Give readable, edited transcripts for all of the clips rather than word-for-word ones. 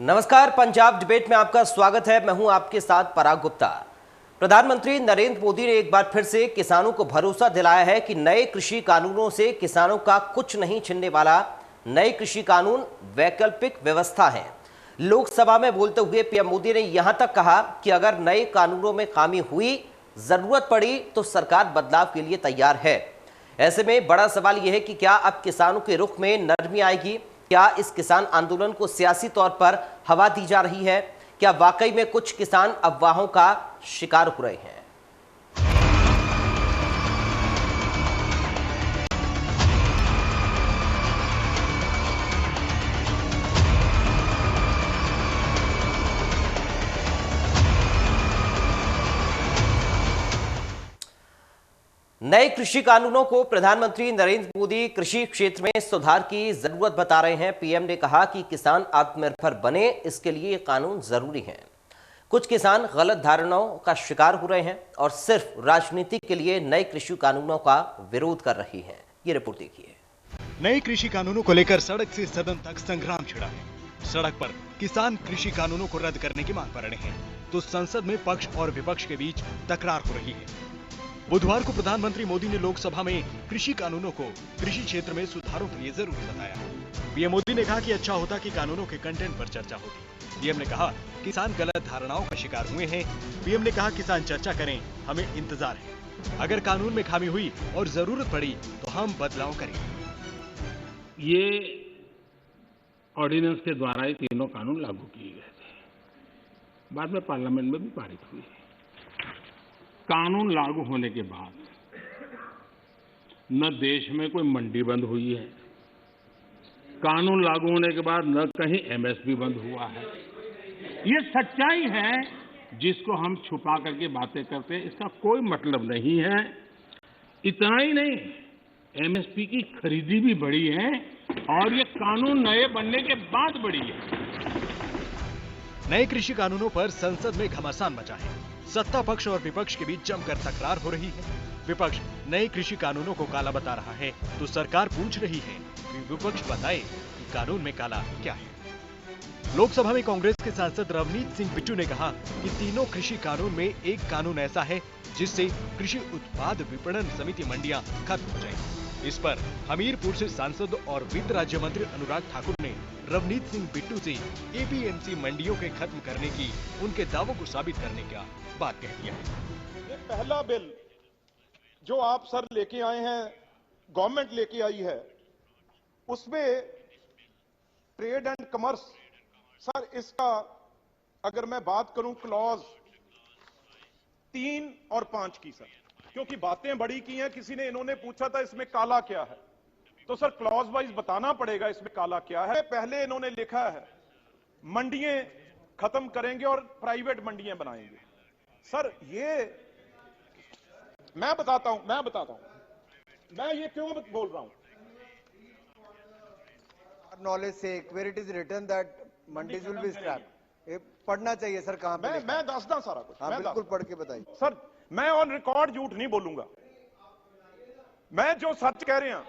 नमस्कार, पंजाब डिबेट में आपका स्वागत है। मैं हूं आपके साथ पराग गुप्ता। प्रधानमंत्री नरेंद्र मोदी ने एक बार फिर से किसानों को भरोसा दिलाया है कि नए कृषि कानूनों से किसानों का कुछ नहीं छिनने वाला। नए कृषि कानून वैकल्पिक व्यवस्था है। लोकसभा में बोलते हुए पीएम मोदी ने यहां तक कहा कि अगर नए कानूनों में खामी हुई, जरूरत पड़ी तो सरकार बदलाव के लिए तैयार है। ऐसे में बड़ा सवाल यह है कि क्या अब किसानों के रुख में नरमी आएगी? क्या इस किसान आंदोलन को सियासी तौर पर हवा दी जा रही है? क्या वाकई में कुछ किसान अफवाहों का शिकार हो रहे हैं? नए कृषि कानूनों को प्रधानमंत्री नरेंद्र मोदी कृषि क्षेत्र में सुधार की जरूरत बता रहे हैं। पीएम ने कहा कि किसान आत्मनिर्भर बने, इसके लिए ये कानून जरूरी हैं। कुछ किसान गलत धारणाओं का शिकार हो रहे हैं और सिर्फ राजनीति के लिए नए कृषि कानूनों का विरोध कर रही हैं। ये रिपोर्ट देखिए। नए कृषि कानूनों को लेकर सड़क से सदन तक संग्राम छिड़ा है। सड़क पर किसान कृषि कानूनों को रद्द करने की मांग कर रहे हैं, तो संसद में पक्ष और विपक्ष के बीच तकरार हो रही है। बुधवार को प्रधानमंत्री मोदी ने लोकसभा में कृषि कानूनों को कृषि क्षेत्र में सुधारों के लिए जरूरी बताया। पीएम मोदी ने कहा कि अच्छा होता कि कानूनों के कंटेंट पर चर्चा होती। पीएम ने कहा किसान गलत धारणाओं का शिकार हुए हैं। पीएम ने कहा किसान चर्चा करें, हमें इंतजार है। अगर कानून में खामी हुई और जरूरत पड़ी तो हम बदलाव करेंगे। ये ऑर्डिनेंस के द्वारा ये तीनों कानून लागू किए गए थे, बाद में पार्लियामेंट में भी पारित हुए। कानून लागू होने के बाद न देश में कोई मंडी बंद हुई है, कानून लागू होने के बाद न कहीं एमएसपी बंद हुआ है। ये सच्चाई है जिसको हम छुपा करके बातें करते हैं, इसका कोई मतलब नहीं है। इतना ही नहीं, एमएसपी की खरीदी भी बढ़ी है और ये कानून नए बनने के बाद बढ़ी है। नए कृषि कानूनों पर संसद में घमासान मचा है। सत्ता पक्ष और विपक्ष के बीच जमकर तकरार हो रही है। विपक्ष नए कृषि कानूनों को काला बता रहा है, तो सरकार पूछ रही है कि विपक्ष बताए कि कानून में काला क्या है। लोकसभा में कांग्रेस के सांसद रवनीत सिंह बिट्टू ने कहा कि तीनों कृषि कानून में एक कानून ऐसा है जिससे कृषि उत्पाद विपणन समिति मंडियां खत्म हो जाएंगी। इस पर हमीरपुर से सांसद और वित्त राज्य मंत्री अनुराग ठाकुर ने रवनीत सिंह बिट्टू से एपीएमसी मंडियों के खत्म करने की उनके दावों को साबित करने का बात कह दिया है। ये पहला बिल जो आप सर लेके आए हैं, गवर्नमेंट लेके आई है, उसमें ट्रेड एंड कॉमर्स, सर इसका अगर मैं बात करूं क्लॉज 3 और 5 की, सर क्योंकि बातें बड़ी की हैं, किसी ने इन्होंने पूछा था इसमें काला क्या है, तो सर क्लॉज वाइज बताना पड़ेगा इसमें काला क्या है। पहले इन्होंने लिखा है मंडियां खत्म करेंगे और प्राइवेट मंडियां बनाएंगे। सर ये मैं बताता हूं मैं ये क्यों बोल रहा हूं। नॉलेज से where it is written that mandis will be scrapped, ये पढ़ना चाहिए सर। कहां पे मैं दसदा सारा कुछ। हाँ, बिल्कुल पढ़ के बताइए सर। मैं ऑन रिकॉर्ड झूठ नहीं बोलूंगा, मैं जो सच कह रहे हैं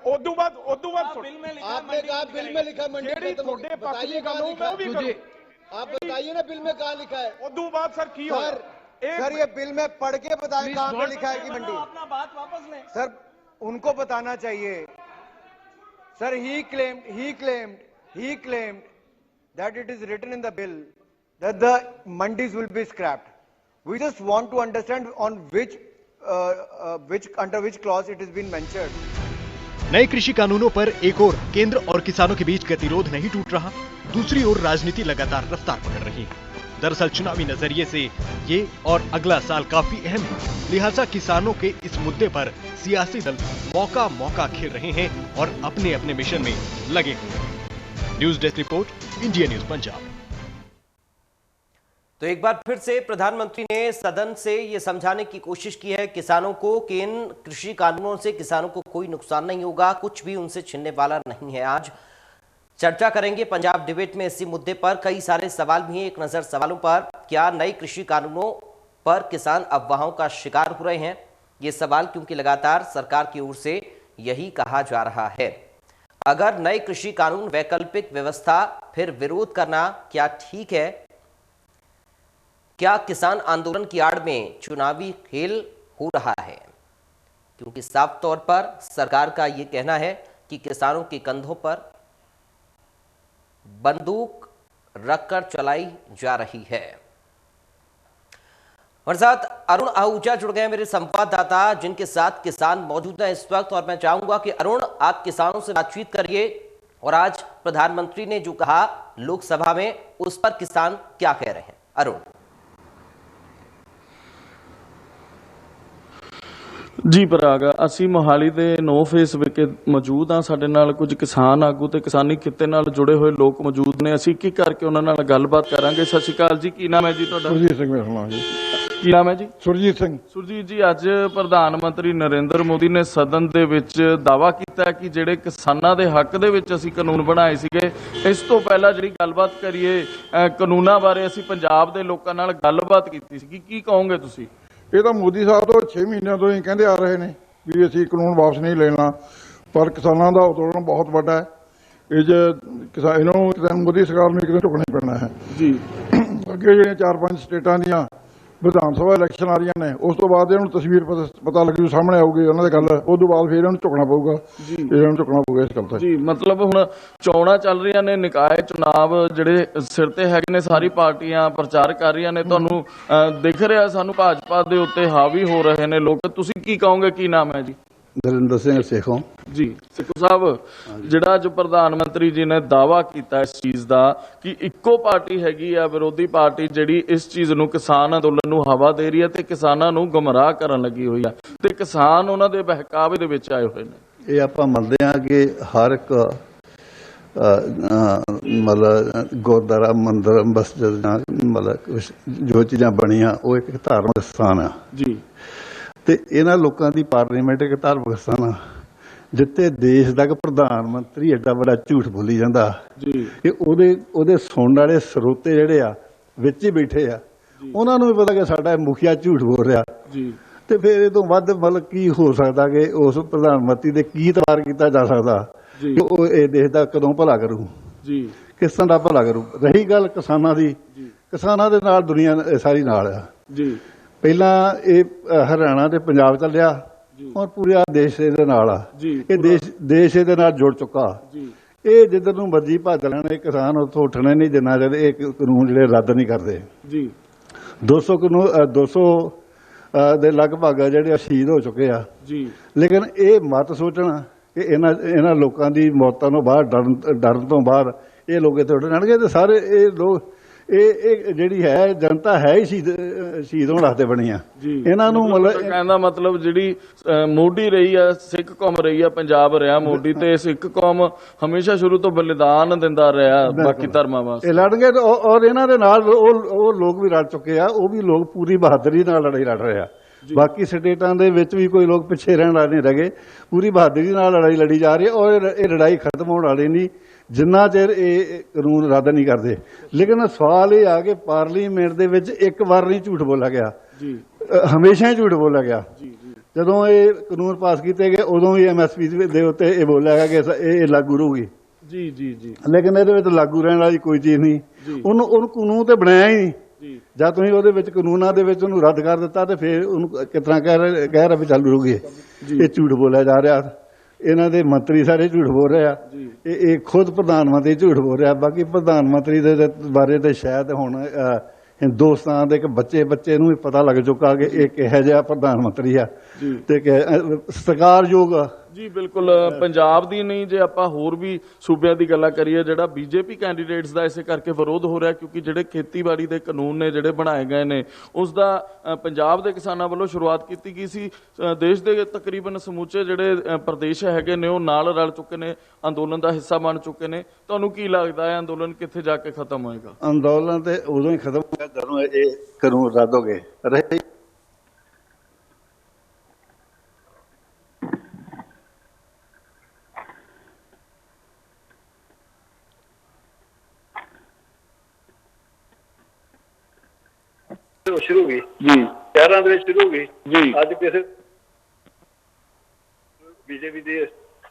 उदू बाद आपने कहा बिल में लिखा मंडी थोड़े बताइए आप बताइए ना बिल में कहां लिखा है। उदू बाद सर की हो सर ये बिल में पढ़ के बताइए कहां पे लिखा है कि मंडी। अपना बात वापस लें सर, उनको बताना चाहिए sir. he claimed that it is written in the bill that the mandis will be scrapped. We just want to understand on which under which clause it has been mentioned. नए कृषि कानूनों पर एक और केंद्र और किसानों के बीच गतिरोध नहीं टूट रहा, दूसरी ओर राजनीति लगातार रफ्तार पकड़ रही है। दरअसल चुनावी नजरिए से ये और अगला साल काफी अहम है, लिहाजा किसानों के इस मुद्दे पर सियासी दल मौका खेल रहे हैं और अपने अपने मिशन में लगे हुए हैं। News desk report, India news Punjab. तो एक बार फिर से प्रधानमंत्री ने सदन से ये समझाने की कोशिश की है किसानों को कि इन कृषि कानूनों से किसानों को कोई नुकसान नहीं होगा, कुछ भी उनसे छिनने वाला नहीं है। आज चर्चा करेंगे पंजाब डिबेट में इसी मुद्दे पर। कई सारे सवाल भी हैं, एक नजर सवालों पर। क्या नए कृषि कानूनों पर किसान अफवाहों का शिकार हो रहे हैं? ये सवाल क्योंकि लगातार सरकार की ओर से यही कहा जा रहा है। अगर नए कृषि कानून वैकल्पिक व्यवस्था फिर विरोध करना क्या ठीक है? क्या किसान आंदोलन की आड़ में चुनावी खेल हो रहा है? क्योंकि साफ तौर पर सरकार का यह कहना है कि किसानों के कंधों पर बंदूक रखकर चलाई जा रही है। हमारे साथ अरुण आहूजा जुड़ गए, मेरे संवाददाता, जिनके साथ किसान मौजूद हैं इस वक्त। और मैं चाहूंगा कि अरुण, आप किसानों से बातचीत करिए और आज प्रधानमंत्री ने जो कहा लोकसभा में, उस पर किसान क्या कह रहे हैं? अरुण जी पराग, ਅਸੀਂ मोहाली ਦੇ 9 ਫੇਸ ਵਿਖੇ ਮੌਜੂਦ ਹਾਂ। ਸਾਡੇ ਨਾਲ ਕੁਝ ਕਿਸਾਨ ਆਗੂ ਤੇ ਕਿਸਾਨੀ ਕਿੱਤੇ ਨਾਲ ਜੁੜੇ ਹੋਏ ਲੋਕ ਮੌਜੂਦ ਨੇ। ਅਸੀਂ ਕੀ ਕਰਕੇ ਉਹਨਾਂ ਨਾਲ ਗੱਲਬਾਤ ਕਰਾਂਗੇ। ਸਤਿ ਸ਼੍ਰੀ ਅਕਾਲ ਜੀ, ਕੀ ਨਾਮ ਹੈ ਜੀ ਤੁਹਾਡਾ? ਸੁਰਜੀਤ ਸਿੰਘ ਮੇਰਾ ਨਾਮ ਜੀ। ਕੀ ਨਾਮ ਹੈ ਜੀ? ਸੁਰਜੀਤ ਸਿੰਘ। ਸੁਰਜੀਤ ਜੀ, ਅੱਜ ਪ੍ਰਧਾਨ ਮੰਤਰੀ ਨਰਿੰਦਰ ਮੋਦੀ ਨੇ ਸਦਨ ਦੇ ਵਿੱਚ ਦਾਅਵਾ ਕੀਤਾ ਕਿ ਜਿਹੜੇ ਕਿਸਾਨਾਂ ਦੇ ਹੱਕ ਦੇ ਵਿੱਚ ਅਸੀਂ ਕਾਨੂੰਨ ਬਣਾਏ ਸੀਗੇ। ਇਸ ਤੋਂ ਪਹਿਲਾਂ ਜਿਹੜੀ ਗੱਲਬਾਤ ਕਰੀਏ ਕਾਨੂੰਨਾਂ ਬਾਰੇ, ਅਸੀਂ ਪੰਜਾਬ ਦੇ ਲੋਕਾਂ ਨਾਲ ਗੱਲਬਾਤ ਕੀਤੀ ਸੀ। ਕੀ ਕਹੋਗੇ ਤੁਸੀਂ? ਇਹ ਤਾਂ ਮੋਦੀ ਸਾਹਿਬ ਤੋਂ 6 ਮਹੀਨਿਆਂ ਤੋਂ ਹੀ ਕਹਿੰਦੇ ਆ ਰਹੇ ਨੇ ਵੀ ਅਸੀਂ ਕਾਨੂੰਨ ਵਾਪਸ ਨਹੀਂ ਲੈਣਾ, ਪਰ ਕਿਸਾਨਾਂ ਦਾ ਅੰਦੋਲਨ ਬਹੁਤ ਵੱਡਾ ਹੈ। ਇਹ ਜੇ ਇਹਨਾਂ ਨੂੰ ਮੋਦੀ ਸਰਕਾਰ ਨੂੰ ਇੱਕ ਦਿਨ ਝੁਕਣਾ ਹੀ ਪੈਣਾ ਹੈ ਜੀ। ਅੱਗੇ ਜਿਹੜੀਆਂ 4-5 ਸਟੇਟਾਂ ਦੀਆਂ ਵਿਧਾਨ ਸਭਾ ਇਲੈਕਸ਼ਨ ਆ ਰਹੀਆਂ ਨੇ, ਉਸ ਤੋਂ ਬਾਅਦ ਇਹਨਾਂ ਨੂੰ ਤਸਵੀਰ ਪਤਾ ਲੱਗੂ, ਸਾਹਮਣੇ ਆਊਗੀ ਉਹਨਾਂ ਦੀ ਗੱਲ। ਉਸ ਤੋਂ ਬਾਅਦ ਫਿਰ ਇਹਨਾਂ ਨੂੰ ਝੁਕਣਾ ਪਊਗਾ, ਇਹਨਾਂ ਨੂੰ ਝੁਕਣਾ ਪਊਗਾ ਇਸ ਗੱਲ ਤੇ। ਜੀ, ਮਤਲਬ ਹੁਣ ਚੋਣਾਂ ਚੱਲ ਰਹੀਆਂ ਨੇ, ਨਿਕਾਏ ਚੁਣਾਵ ਜਿਹੜੇ ਸਿਰ ਤੇ ਹੈਗੇ ਨੇ, ਸਾਰੀ ਪਾਰਟੀਆਂ ਪ੍ਰਚਾਰ ਕਰ ਰਹੀਆਂ ਨੇ। ਤੁਹਾਨੂੰ ਦਿਖ ਰਿਹਾ ਸਾਨੂੰ ਭਾਜਪਾ ਦੇ ਉੱਤੇ ਹਾਵੀ ਹੋ ਰਹੇ ਨੇ ਲੋਕ। ਤੁਸੀਂ ਕੀ ਕਹੋਗੇ? ਕੀ ਨਾਮ ਹੈ ਜੀ? ਨਰਿੰਦਰ ਸਿੰਘ ਸੇਖੋਂ ਜੀ। ਸਿੱਖੋ ਸਾਹਿਬ, ਜਿਹੜਾ ਅੱਜ ਪ੍ਰਧਾਨ ਮੰਤਰੀ ਜੀ ਨੇ ਦਾਅਵਾ ਕੀਤਾ ਇਸ ਚੀਜ਼ ਦਾ ਕਿ ਇੱਕੋ ਪਾਰਟੀ ਹੈਗੀ ਆ ਵਿਰੋਧੀ ਪਾਰਟੀ ਜਿਹੜੀ ਇਸ ਚੀਜ਼ ਨੂੰ, ਕਿਸਾਨ ਅੰਦੋਲਨ ਨੂੰ ਹਵਾ ਦੇ ਰਹੀ ਹੈ ਤੇ ਕਿਸਾਨਾਂ ਨੂੰ ਗੁੰਮਰਾਹ ਕਰਨ ਲੱਗੀ ਹੋਈ ਆ, ਤੇ ਕਿਸਾਨ ਉਹਨਾਂ ਦੇ ਬਹਿਕਾਵੇ ਦੇ ਵਿੱਚ ਆਏ ਹੋਏ ਨੇ। ਇਹ ਆਪਾਂ ਮੰਨਦੇ ਹਾਂ ਕਿ ਹਰ ਇੱਕ ਮਤਲਬ ਗੁਰਦੁਆਰਾ, ਮੰਦਿਰ, ਮਸਜਿਦ ਜਾਂ ਮਤਲਬ ਜੋ ਚੀਜ਼ਾਂ ਬਣੀਆਂ ਉਹ ਇੱਕ ਧਾਰਮਿਕ ਸਥਾਨ ਆ ਜੀ। ਤੇ ਇਹਨਾਂ ਲੋਕਾਂ ਦੀ ਪਾਰਲੀਮੈਂਟ ਇੱਕ ਧਾਰਮਿਕ ਸਥਾਨ ਆ, ਜਿੱਥੇ ਦੇਸ਼ ਦਾ ਪ੍ਰਧਾਨ ਮੰਤਰੀ ਐਡਾ ਵੱਡਾ ਝੂਠ ਬੋਲੀ ਜਾਂਦਾ ਜੀ ਕਿ ਉਹਦੇ ਸੁਣਨ ਵਾਲੇ ਸਰੋਤੇ ਜਿਹੜੇ ਆ ਵਿੱਚ ਹੀ ਬੈਠੇ ਆ, ਉਹਨਾਂ ਨੂੰ ਵੀ ਪਤਾ ਕਿ ਸਾਡਾ ਮੁਖੀਆ ਝੂਠ ਬੋਲ ਰਿਹਾ ਜੀ। ਤੇ ਫਿਰ ਇਹ ਤੋਂ ਵੱਧ ਮਤਲਬ ਕੀ ਹੋ ਸਕਦਾ ਕਿ ਉਸ ਪ੍ਰਧਾਨ ਮੰਤਰੀ ਦੇ ਕੀ ਇਤਬਾਰ ਕੀਤਾ ਜਾ ਸਕਦਾ ਕਿ ਉਹ ਇਹ ਦੇਸ਼ ਦਾ ਕਦੋਂ ਭਲਾ ਕਰੂ ਜੀ, ਕਿਸ ਤਰ੍ਹਾਂ ਦਾ ਭਲਾ ਕਰੂ। ਰਹੀ ਗੱਲ ਕਿਸਾਨਾਂ ਦੀ, ਕਿਸਾਨਾਂ ਦੇ ਨਾਲ ਦੁਨੀਆ ਸਾਰੀ ਨਾਲ ਆ ਜੀ। ਪਹਿਲਾਂ ਇਹ ਹਰਿਆਣਾ ਤੇ ਪੰਜਾਬ ਚੱਲਿਆ, ਹੁਣ ਪੂਰਾ ਦੇਸ਼ ਇਹਦੇ ਨਾਲ ਆ। ਇਹ ਦੇਸ਼ ਇਹਦੇ ਨਾਲ ਜੁੜ ਚੁੱਕਾ। ਇਹ ਜਿੱਧਰ ਨੂੰ ਮਰਜ਼ੀ ਭੱਜ ਲੈਣ, ਇਹ ਕਿਸਾਨ ਉੱਥੋਂ ਉੱਠਣੇ ਨਹੀਂ ਜਿੰਨਾ ਚਿਰ ਇਹ ਕਾਨੂੰਨ ਜਿਹੜੇ ਰੱਦ ਨਹੀਂ ਕਰਦੇ। ਜੀ 200 ਦੇ ਲਗਭਗ ਜਿਹੜੇ ਸ਼ਹੀਦ ਹੋ ਚੁੱਕੇ ਆ ਜੀ। ਲੇਕਿਨ ਇਹ ਮਤ ਸੋਚਣਾ ਕਿ ਇਹਨਾਂ ਲੋਕਾਂ ਦੀ ਮੌਤਾਂ ਤੋਂ ਬਾਅਦ ਡਰਨ ਤੋਂ ਬਾਅਦ ਇਹ ਲੋਕ ਇੱਥੇ ਉੱਠ ਜਾਣਗੇ ਤੇ ਸਾਰੇ ਇਹ ਲੋਕ ਇਹ ਜਿਹੜੀ ਹੈ ਜਨਤਾ ਹੈ ਹੀ ਸ਼ਹੀਦ ਹੋਣ ਵਾਸਤੇ ਬਣੀ ਆ। ਇਹਨਾਂ ਨੂੰ ਮਤਲਬ ਕਹਿਣ ਦਾ ਮਤਲਬ ਜਿਹੜੀ ਮੋਢੀ ਰਹੀ ਆ, ਸਿੱਖ ਕੌਮ ਰਹੀ ਆ, ਪੰਜਾਬ ਰਿਹਾ ਮੋਢੀ, ਤੇ ਸਿੱਖ ਕੌਮ ਹਮੇਸ਼ਾ ਸ਼ੁਰੂ ਤੋਂ ਬਲੀਦਾਨ ਦਿੰਦਾ ਰਿਹਾ ਬਾਕੀ ਧਰਮਾਂ ਵਾਸਤੇ। ਇਹ ਲੜਨਗੇ ਔਰ ਇਹਨਾਂ ਦੇ ਨਾਲ ਉਹ ਲੋਕ ਵੀ ਲੜ ਚੁੱਕੇ ਆ, ਉਹ ਵੀ ਲੋਕ ਪੂਰੀ ਬਹਾਦਰੀ ਨਾਲ ਲੜਾਈ ਲੜ ਰਹੇ ਆ। ਬਾਕੀ ਸਟੇਟਾਂ ਦੇ ਵਿੱਚ ਵੀ ਕੋਈ ਲੋਕ ਪਿੱਛੇ ਰਹਿਣ ਵਾਲੇ ਨਹੀਂ ਰਹਿ, ਪੂਰੀ ਬਹਾਦਰੀ ਨਾਲ ਲੜਾਈ ਲੜੀ ਜਾ ਰਹੀ ਹੈ ਔਰ ਇਹ ਲੜਾਈ ਖਤਮ ਹੋਣ ਵਾਲੀ ਨਹੀਂ ਜਿੰਨਾ ਚਿਰ ਇਹ ਕਾਨੂੰਨ ਰੱਦ ਨਹੀਂ ਕਰਦੇ। ਲੇਕਿਨ ਸਵਾਲ ਇਹ ਆ ਕਿ ਪਾਰਲੀਮੈਂਟ ਦੇ ਵਿੱਚ ਇੱਕ ਵਾਰ ਨਹੀਂ ਝੂਠ ਬੋਲਿਆ ਗਿਆ, ਹਮੇਸ਼ਾ ਹੀ ਝੂਠ ਬੋਲਿਆ ਗਿਆ। ਜਦੋਂ ਇਹ ਕਾਨੂੰਨ ਪਾਸ ਕੀਤੇ ਗਏ ਉਦੋਂ ਵੀ MSP ਦੇ ਉੱਤੇ ਇਹ ਬੋਲਿਆ ਗਿਆ ਕਿ ਇਹ ਲਾਗੂ ਰਹੂਗੀ। ਜੀ ਜੀ ਜੀ। ਲੇਕਿਨ ਇਹਦੇ ਵਿੱਚ ਲਾਗੂ ਰਹਿਣ ਵਾਲੀ ਕੋਈ ਚੀਜ਼ ਨਹੀਂ। ਉਹਨੂੰ ਕਾਨੂੰਨ ਤੇ ਬਣਾਇਆ ਹੀ ਨਹੀਂ। ਜਦ ਤੁਸੀਂ ਉਹਦੇ ਵਿੱਚ ਕਾਨੂੰਨਾਂ ਦੇ ਵਿੱਚ ਉਹਨੂੰ ਰੱਦ ਕਰ ਦਿੱਤਾ ਤੇ ਫਿਰ ਉਹਨੂੰ ਕਿਸ ਤਰ੍ਹਾਂ ਕਹਿ ਰਿਹਾ ਵੀ ਚੱਲੂ ਰਹੂਗੀ। ਇਹ ਝੂਠ ਬੋਲਿਆ ਜਾ ਰਿਹਾ। ਇਹਨਾਂ ਦੇ ਮੰਤਰੀ ਸਾਰੇ ਝੂਠ ਬੋਲ ਰਹੇ ਆ। ਇਹ ਖੁਦ ਪ੍ਰਧਾਨ ਮੰਤਰੀ ਝੂਠ ਬੋਲ ਰਿਹਾ। ਬਾਕੀ ਪ੍ਰਧਾਨ ਮੰਤਰੀ ਦੇ ਬਾਰੇ ਤੇ ਸ਼ਾਇਦ ਹੁਣ ਹਿੰਦੁਸਤਾਨ ਦੇ ਇੱਕ ਬੱਚੇ ਨੂੰ ਵੀ ਪਤਾ ਲੱਗ ਚੁੱਕਾ ਕਿ ਇਹ ਕਿਹੋ ਜਿਹਾ ਪ੍ਰਧਾਨ ਮੰਤਰੀ ਆ ਤੇ ਸਤਿਕਾਰਯੋਗ ਆ। ਜੀ ਬਿਲਕੁਲ। ਪੰਜਾਬ ਦੀ ਨਹੀਂ, ਜੇ ਆਪਾਂ ਹੋਰ ਵੀ ਸੂਬਿਆਂ ਦੀ ਗੱਲਾਂ ਕਰੀਏ, ਜਿਹੜਾ BJP ਕੈਂਡੀਡੇਟਸ ਦਾ ਇਸੇ ਕਰਕੇ ਵਿਰੋਧ ਹੋ ਰਿਹਾ ਕਿਉਂਕਿ ਜਿਹੜੇ ਖੇਤੀਬਾੜੀ ਦੇ ਕਾਨੂੰਨ ਨੇ ਜਿਹੜੇ ਬਣਾਏ ਗਏ ਨੇ ਉਸ ਦਾ ਪੰਜਾਬ ਦੇ ਕਿਸਾਨਾਂ ਵੱਲੋਂ ਸ਼ੁਰੂਆਤ ਕੀਤੀ ਗਈ ਸੀ। ਦੇਸ਼ ਦੇ ਤਕਰੀਬਨ ਸਮੁੱਚੇ ਜਿਹੜੇ ਪ੍ਰਦੇਸ਼ ਹੈਗੇ ਨੇ ਉਹ ਨਾਲ ਰਲ ਚੁੱਕੇ ਨੇ, ਅੰਦੋਲਨ ਦਾ ਹਿੱਸਾ ਬਣ ਚੁੱਕੇ ਨੇ। ਤੁਹਾਨੂੰ ਕੀ ਲੱਗਦਾ ਹੈ ਅੰਦੋਲਨ ਕਿੱਥੇ ਜਾ ਕੇ ਖਤਮ ਹੋਏਗਾ? ਅੰਦੋਲਨ ਤੇ ਉਦੋਂ ਹੀ ਖਤਮ ਹੋਇਆ ਜਦੋਂ ਇਹ ਕਾਨੂੰਨ ਰੱਦ ਹੋ ਗਏ। ਸ਼ੁਰੂ ਹੋ ਗਈ ਜੀ, ਸ਼ਹਿਰਾਂ ਦੇ ਵਿੱਚ ਸ਼ੁਰੂ ਹੋ ਗਈ ਜੀ। ਅੱਜ ਕਿਸੇ BJP ਦੀ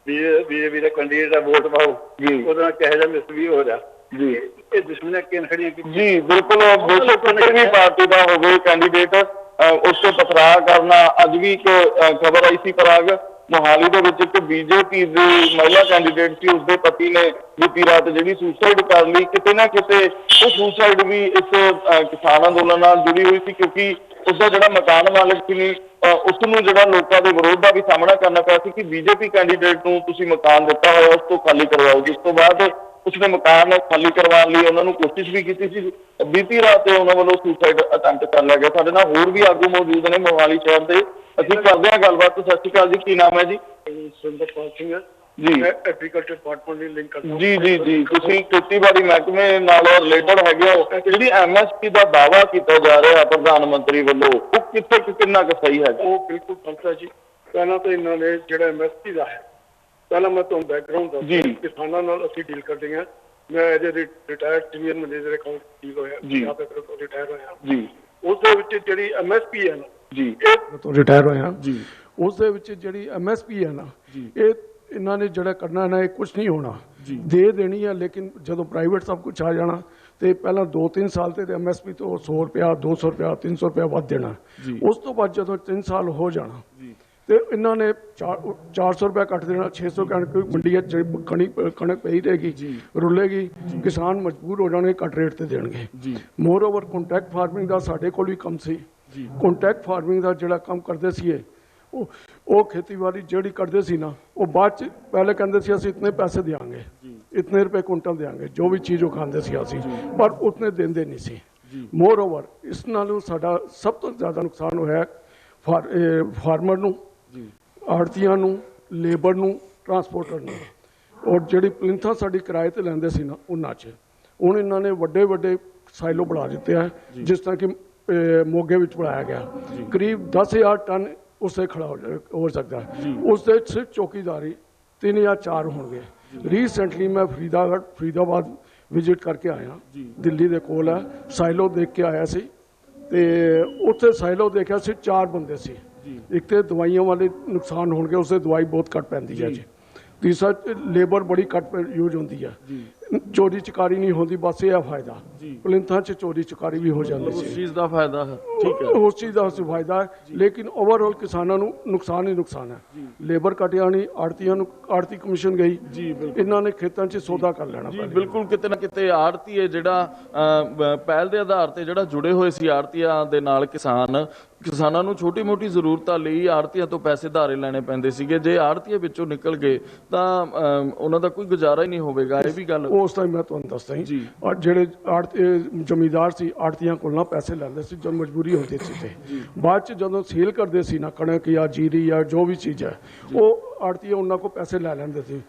बीजेपी का कैंडिडेट है वोट पाओ जी ਉਹਦਾ ਕਹੇ ਜਾ ਮਿਸ ਵੀ ਹੋ ਜਾ ਜੀ ਇਹ ਦੁਸ਼ਮਣਾਂ ਕਿਨ ਖੜੀਆਂ ਜੀ ਬਿਲਕੁਲ ਬੇਸ਼ੱਕ ਕਿਸੇ ਵੀ ਪਾਰਟੀ ਦਾ ਹੋਵੇ ਕੈਂਡੀਡੇਟ ਉਸ ਤੋਂ ਪਥਰਾਅ ਕਰਨਾ ਅੱਜ ਵੀ ਇੱਕ ਖਬਰ ਆਈ ਸੀ ਪਰਾਗ ਮੋਹਾਲੀ ਦੇ ਵਿੱਚ ਇੱਕ ਬੀਜੇਪੀ ਦੀ ਮਹਿਲਾ ਕੈਂਡੀਡੇਟ ਸੀ ਉਸਦੇ ਪਤੀ ਨੇ ਬੀਤੀ ਰਾਤ ਜਿਹੜੀ ਸੁਸਾਈਡ ਕਰ ਲਈ ਕਿਤੇ ਨਾ ਕਿਤੇ ਉਹ ਸੁਸਾਈਡ ਵੀ ਇਸ ਕਿਸਾਨ ਅੰਦੋਲਨ ਨਾਲ ਜੁੜੀ ਹੋਈ ਸੀ ਕਿਉਂਕਿ ਉਸਦਾ ਜਿਹੜਾ ਮਕਾਨ ਮਾਲਕ ਸੀ ਉਸ ਨੂੰ ਜਿਹੜਾ ਲੋਕਾਂ ਦੇ ਵਿਰੋਧ ਦਾ ਵੀ ਸਾਹਮਣਾ ਕਰਨਾ ਪਿਆ ਸੀ ਕਿ ਬੀਜੇਪੀ ਕੈਂਡੀਡੇਟ ਨੂੰ ਤੁਸੀਂ ਮਕਾਨ ਦਿੱਤਾ ਹੋਇਆ ਉਸ ਤੋਂ ਖਾਲੀ ਕਰਵਾਓ ਜਿਸ ਤੋਂ ਬਾਅਦ ਉਸਨੇ ਮਕਾਨ ਖਾਲੀ ਕਰਵਾਉਣ ਲਈ ਉਹਨਾਂ ਨੂੰ ਕੋਸ਼ਿਸ਼ ਵੀ ਕੀਤੀ ਸੀ ਬੀਤੀ ਰਾਤ ਉਹਨਾਂ ਵੱਲੋਂ ਸੁਸਾਈਡ ਅਟੈਂਪਟ ਕਰ ਲਿਆ ਗਿਆ ਸਾਡੇ ਨਾਲ ਹੋਰ ਵੀ ਆਗੂ ਮੌਜੂਦ ਨੇ ਮੋਹਾਲੀ ਸ਼ਹਿਰ ਦੇ ਅਸੀਂ ਕਰਦੇ ਹਾਂ ਗੱਲਬਾਤ ਸਤਿ ਸ਼੍ਰੀ ਅਕਾਲ ਜੀ ਕੀ ਨਾਮ ਹੈ ਜੀ ਸੁਰਿੰਦਰਪਾਲ ਸਿੰਘ ਜੀ ਐਗਰੀਕਲਚਰ ਡਿਪਾਰਟਮੈਂਟ ਦੀ ਲਿੰਕ ਕਰਦਾ ਜੀ ਤੁਸੀਂ ਖੇਤੀਬਾੜੀ ਮਹਿਕਮੇ ਨਾਲ ਰਿਲੇਟਡ ਹੈਗੇ ਹੋ ਜਿਹੜੀ ਐਮਐਸਪੀ ਦਾ ਦਾਅਵਾ ਕੀਤਾ ਜਾ ਰਿਹਾ ਪ੍ਰਧਾਨ ਮੰਤਰੀ ਵੱਲੋਂ ਉਹ ਕਿੱਥੇ ਕਿੰਨਾ ਕੁ ਸਹੀ ਹੈ ਉਹ ਬਿਲਕੁਲ ਗਲਤ ਹੈ ਜੀ ਪਹਿਲਾਂ ਤਾਂ ਇਹਨਾਂ ਨੇ ਜਿਹੜਾ ਐਮਐਸਪੀ ਦਾ ਹੈ ਪਹਿਲਾਂ ਮੈਂ ਤੁਹਾਨੂੰ ਬੈਕਗ੍ਰਾਉਂਡ ਦੱਸਦਾ ਕਿਸਾਨਾਂ ਨਾਲ ਅਸੀਂ ਡੀਲ ਕਰਦੇ ਹਾਂ ਮੈਂ as retired senior manager account deal ਹੋਇਆ यहाँ पे ਰਿਟਾਇਰ ਹੋਇਆ ਜੀ ਉਸ ਦੇ ਵਿੱਚ ਜਿਹੜੀ ਐਮਐਸਪੀ ਹੈ ਨਾ ਜੀ ਇਹ ਤੋਂ ਰਿਟਾਇਰ ਹੋਇਆ ਜੀ ਉਸ ਦੇ ਵਿੱਚ ਜਿਹੜੀ ਐਮਐਸਪੀ ਹੈ ਨਾ ਇਹ ਇਹਨਾਂ ਨੇ ਜਿਹੜਾ ਕਰਨਾ ਨਾ ਇਹ ਕੁਝ ਨਹੀਂ ਹੋਣਾ ਦੇ ਦੇਣੀ ਹੈ ਲੇਕਿਨ ਜਦੋਂ ਪ੍ਰਾਈਵੇਟ ਸਭ ਕੁਝ ਆ ਜਾਣਾ ਤੇ ਪਹਿਲਾਂ 2-3 ਸਾਲ ਤੇ ਐਮਐਸਪੀ ਤੋਂ 100 ਰੁਪਇਆ 200 ਰੁਪਇਆ 300 ਰੁਪਇਆ ਵੱਧ ਦੇਣਾ ਉਸ ਤੋਂ ਬਾਅਦ ਜਦੋਂ 3 ਸਾਲ ਹੋ ਜਾਣਾ ਤੇ ਇਹਨਾਂ ਨੇ 400 ਰੁਪਇਆ ਕੱਟ ਦੇਣਾ 600 ਕਣਕ ਮੰਡੀ ਕਣਕ ਪਈ ਰਹੇਗੀ ਰੁਲੇਗੀ ਕਿਸਾਨ ਮਜਬੂਰ ਹੋ ਜਾਣਗੇ ਘੱਟ ਰੇਟ ਤੇ ਦੇਣਗੇ ਮੋਰ ਓਵਰ ਕੰਟੈਕਟ ਫਾਰਮਿੰਗ ਦਾ ਸਾਡੇ ਕੋਲ ਵੀ ਕੰਮ ਸੀ ਕੰਟੈਕਟ ਫਾਰਮਿੰਗ ਦਾ ਜਿਹੜਾ ਕੰਮ ਕਰਦੇ ਸੀ ਉਹ ਖੇਤੀਬਾੜੀ ਜਿਹੜੀ ਕਰਦੇ ਸੀ ਨਾ ਉਹ ਬਾਅਦ ਚ ਪਹਿਲੇ ਕਹਿੰਦੇ ਸੀ ਅਸੀਂ ਇਤਨੇ ਪੈਸੇ ਦੇਵਾਂਗੇ ਇਤਨੇ ਰੁਪਏ ਕੁਇੰਟਲ ਦੇਵਾਂਗੇ ਜੋ ਵੀ ਚੀਜ਼ ਉਹ ਖਾਂਦੇ ਸੀ ਅਸੀਂ ਪਰ ਉਤਨੇ ਦਿੰਦੇ ਨਹੀਂ ਸੀ ਮੋਰ ਓਵਰ ਇਸ ਨਾਲੋਂ ਸਾਡਾ ਸਭ ਤੋਂ ਜ਼ਿਆਦਾ ਨੁਕਸਾਨ ਹੋਇਆ ਫਾਰਮਰ ਨੂੰ ਆੜਤੀਆਂ ਨੂੰ ਲੇਬਰ ਨੂੰ ਟਰਾਂਸਪੋਰਟਰ ਨੂੰ ਔਰ ਜਿਹੜੀ ਪਲਿੰਥਾਂ ਸਾਡੀ ਕਿਰਾਏ ਤੇ ਲੈਂਦੇ ਸੀ ਨਾ ਉਹਨਾਂ 'ਚ ਹੁਣ ਇਹਨਾਂ ਨੇ ਵੱਡੇ ਵੱਡੇ ਸਾਈਲੋ ਬਣਾ ਦਿੱਤੇ ਆ ਜਿਸ ਤਰ੍ਹਾਂ ਕਿ ਮੋਗੇ ਵਿੱਚ ਬਣਾਇਆ ਗਿਆ ਕਰੀਬ 10,000 ਟਨ ਉਸੇ ਖੜਾ ਹੋ ਸਕਦਾ ਉਸ ਦੇ ਸਿਰਫ ਚੌਕੀਦਾਰੀ 3 ਜਾਂ 4 ਹੋਣਗੇ ਰੀਸੈਂਟਲੀ ਮੈਂ ਫਰੀਦਾਬਾਦ ਵਿਜ਼ਿਟ ਕਰਕੇ ਆਇਆ ਦਿੱਲੀ ਦੇ ਕੋਲ ਹੈ ਸਾਈਲੋ ਦੇਖ ਕੇ ਆਇਆ ਸੀ ਤੇ ਉੱਥੇ ਸਾਈਲੋ ਦੇਖਿਆ ਸੀ 4 ਬੰਦੇ ਸੀ ਇੱਕ ਤੇ ਦਵਾਈਆਂ ਵਾਲੇ ਨੁਕਸਾਨ ਹੋਣਗੇ ਉਸੇ ਦਵਾਈ ਬਹੁਤ ਘੱਟ ਪੈਂਦੀ ਹੈ ਜੀ ਤੀਸਰਾ ਲੇਬਰ ਬੜੀ ਘੱਟ ਯੂਜ਼ ਹੁੰਦੀ ਹੈ ਚੋਰੀ ਚਕਾਰੀ ਨਹੀਂ ਹੁੰਦੀ ਬਸ ਇਹ ਫਾਇਦਾ ਪਲਿੰਥਾਂ 'ਚ ਚੋਰੀ ਚਕਾਰੀ ਵੀ ਹੋ ਜਾਂਦੀ ਸੀ ਉਸ ਚੀਜ਼ ਦਾ ਫਾਇਦਾ ਹੈ ਠੀਕ ਹੈ ਉਸ ਚੀਜ਼ ਦਾ ਫਾਇਦਾ ਹੈ ਲੇਕਿਨ ਓਵਰਆਲ ਕਿਸਾਨਾਂ ਨੂੰ ਨੁਕਸਾਨ ਹੀ ਨੁਕਸਾਨ ਹੈ ਲੇਬਰ ਘਟਿਆ ਨਹੀਂ ਆੜਤੀਆਂ ਨੂੰ ਆੜਤੀ ਕਮਿਸ਼ਨ ਗਈ ਇਹਨਾਂ ਨੇ ਖੇਤਾਂ 'ਚ ਸੌਦਾ ਕਰ ਲੈਣਾ ਜੀ ਬਿਲਕੁਲ ਕਿਤੇ ਨਾ ਕਿਤੇ ਆੜਤੀ ਹੈ ਜਿਹੜਾ ਪਹਿਲ ਦੇ ਆਧਾਰ ਤੇ ਜਿਹੜਾ ਜੁੜੇ ਹੋਏ ਸੀ ਆੜਤੀਆਂ ਦੇ ਨਾਲ ਕਿਸਾਨਾਂ ਨੂੰ ਛੋਟੀ ਮੋਟੀ ਜ਼ਰੂਰਤਾਂ ਲਈ ਆੜਤੀਆਂ ਤੋਂ ਪੈਸੇ ਧਾਰੇ ਲੈਣੇ ਪੈਂਦੇ ਸੀਗੇ ਜੇ ਆੜਤੀਆਂ ਵਿੱਚੋਂ ਨਿਕਲ ਗਏ ਤਾਂ ਉਹਨਾਂ ਦਾ ਕੋਈ ਗੁਜ਼ਾਰਾ ਹੀ ਨਹੀਂ ਹੋਵੇਗਾ ਇਹ ਵੀ ਗੱਲ ਉਸ ਟਾਈਮ ਮੈਂ ਤੁਹਾਨੂੰ ਦੱਸਦਾ ਜੀ ਔਰ ਜਿਹੜੇ ਜ਼ਮੀਂਦਾਰ ਸੀ ਆੜਤੀਆਂ ਕੋਲ ਨਾ ਪੈਸੇ ਲੈਂਦੇ ਸੀ ਜਦੋਂ ਮਜਬੂਰੀ ਹੁੰਦੀ ਸੀ ਤੇ ਬਾਅਦ ਚ ਜਦੋਂ ਸੇਲ ਕਰਦੇ ਸੀ ਨਾ ਕਣਕ ਜਾਂ ਜੀਰੀ ਜਾਂ ਜੋ ਵੀ ਚੀਜ਼ ਹੈ ਉਹ ਆੜਤੀਆਂ ਉਹਨਾਂ ਕੋਲ ਪੈਸੇ ਲੈ ਲੈਂਦੇ ਸੀ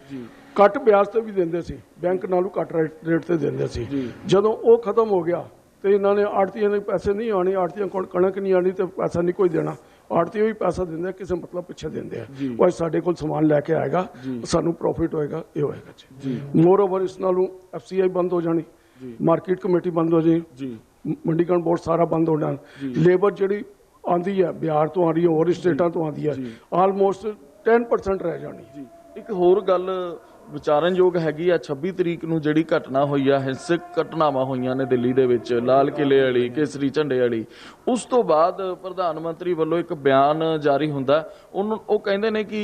ਘੱਟ ਵਿਆਜ ਤੇ ਵੀ ਦਿੰਦੇ ਸੀ ਬੈਂਕ ਨਾਲੋਂ ਘੱਟ ਰੇਟ ਤੇ ਦਿੰਦੇ ਸੀ ਜਦੋਂ ਉਹ ਖਤਮ ਹੋ ਗਿਆ ਤੇ ਇਹਨਾਂ ਨੇ ਆੜਤੀਆਂ ਦੇ ਪੈਸੇ ਨਹੀਂ ਆਣੇ ਆੜਤੀਆਂ ਕੋਲ ਕਣਕ ਨਹੀਂ ਆਣੀ ਤੇ ਪੈਸਾ ਨਹੀਂ ਕੋਈ ਦੇਣਾ ਆੜਤੀ ਵੀ ਪੈਸਾ ਦਿੰਦੇ ਕਿਸੇ ਮਤਲਬ ਪਿੱਛੇ ਦਿੰਦੇ ਆ ਉਹ ਸਾਡੇ ਕੋਲ ਸਮਾਨ ਲੈ ਕੇ ਆਏਗਾ ਸਾਨੂੰ ਪ੍ਰੋਫਿਟ ਹੋਏਗਾ ਇਹ ਹੋਏਗਾ ਜੀ ਮੋਰ ਓਵਰ ਇਸ ਨਾਲੋਂ FCI ਬੰਦ ਹੋ ਜਾਣੀ ਮਾਰਕੀਟ ਕਮੇਟੀ ਬੰਦ ਹੋ ਜਾਣੀ ਮੰਡੀਕਰਨ ਬੋਰਡ ਸਾਰਾ ਬੰਦ ਹੋ ਜਾਣਾ ਲੇਬਰ ਜਿਹੜੀ ਆਂਦੀ ਹੈ ਬਿਹਾਰ ਤੋਂ ਆ ਰਹੀ ਹੈ ਹੋਰ ਸਟੇਟਾਂ ਤੋਂ ਆਂਦੀ ਹੈ ਆਲਮੋਸਟ 10% ਰਹਿ ਜਾਣੀ ਇੱਕ ਹੋਰ ਗੱਲ ਵਿਚਾਰਨਯੋਗ ਹੈਗੀ ਆ 26 ਤਰੀਕ ਨੂੰ ਜਿਹੜੀ ਘਟਨਾ ਹੋਈ ਆ ਹਿੰਸਕ ਘਟਨਾਵਾਂ ਹੋਈਆਂ ਨੇ ਦਿੱਲੀ ਦੇ ਵਿੱਚ ਲਾਲ ਕਿਲੇ ਵਾਲੀ ਕੇਸਰੀ ਝੰਡੇ ਵਾਲੀ ਉਸ ਤੋਂ ਬਾਅਦ ਪ੍ਰਧਾਨ ਮੰਤਰੀ ਵੱਲੋਂ ਇੱਕ ਬਿਆਨ ਜਾਰੀ ਹੁੰਦਾ ਉਹ ਕਹਿੰਦੇ ਨੇ ਕਿ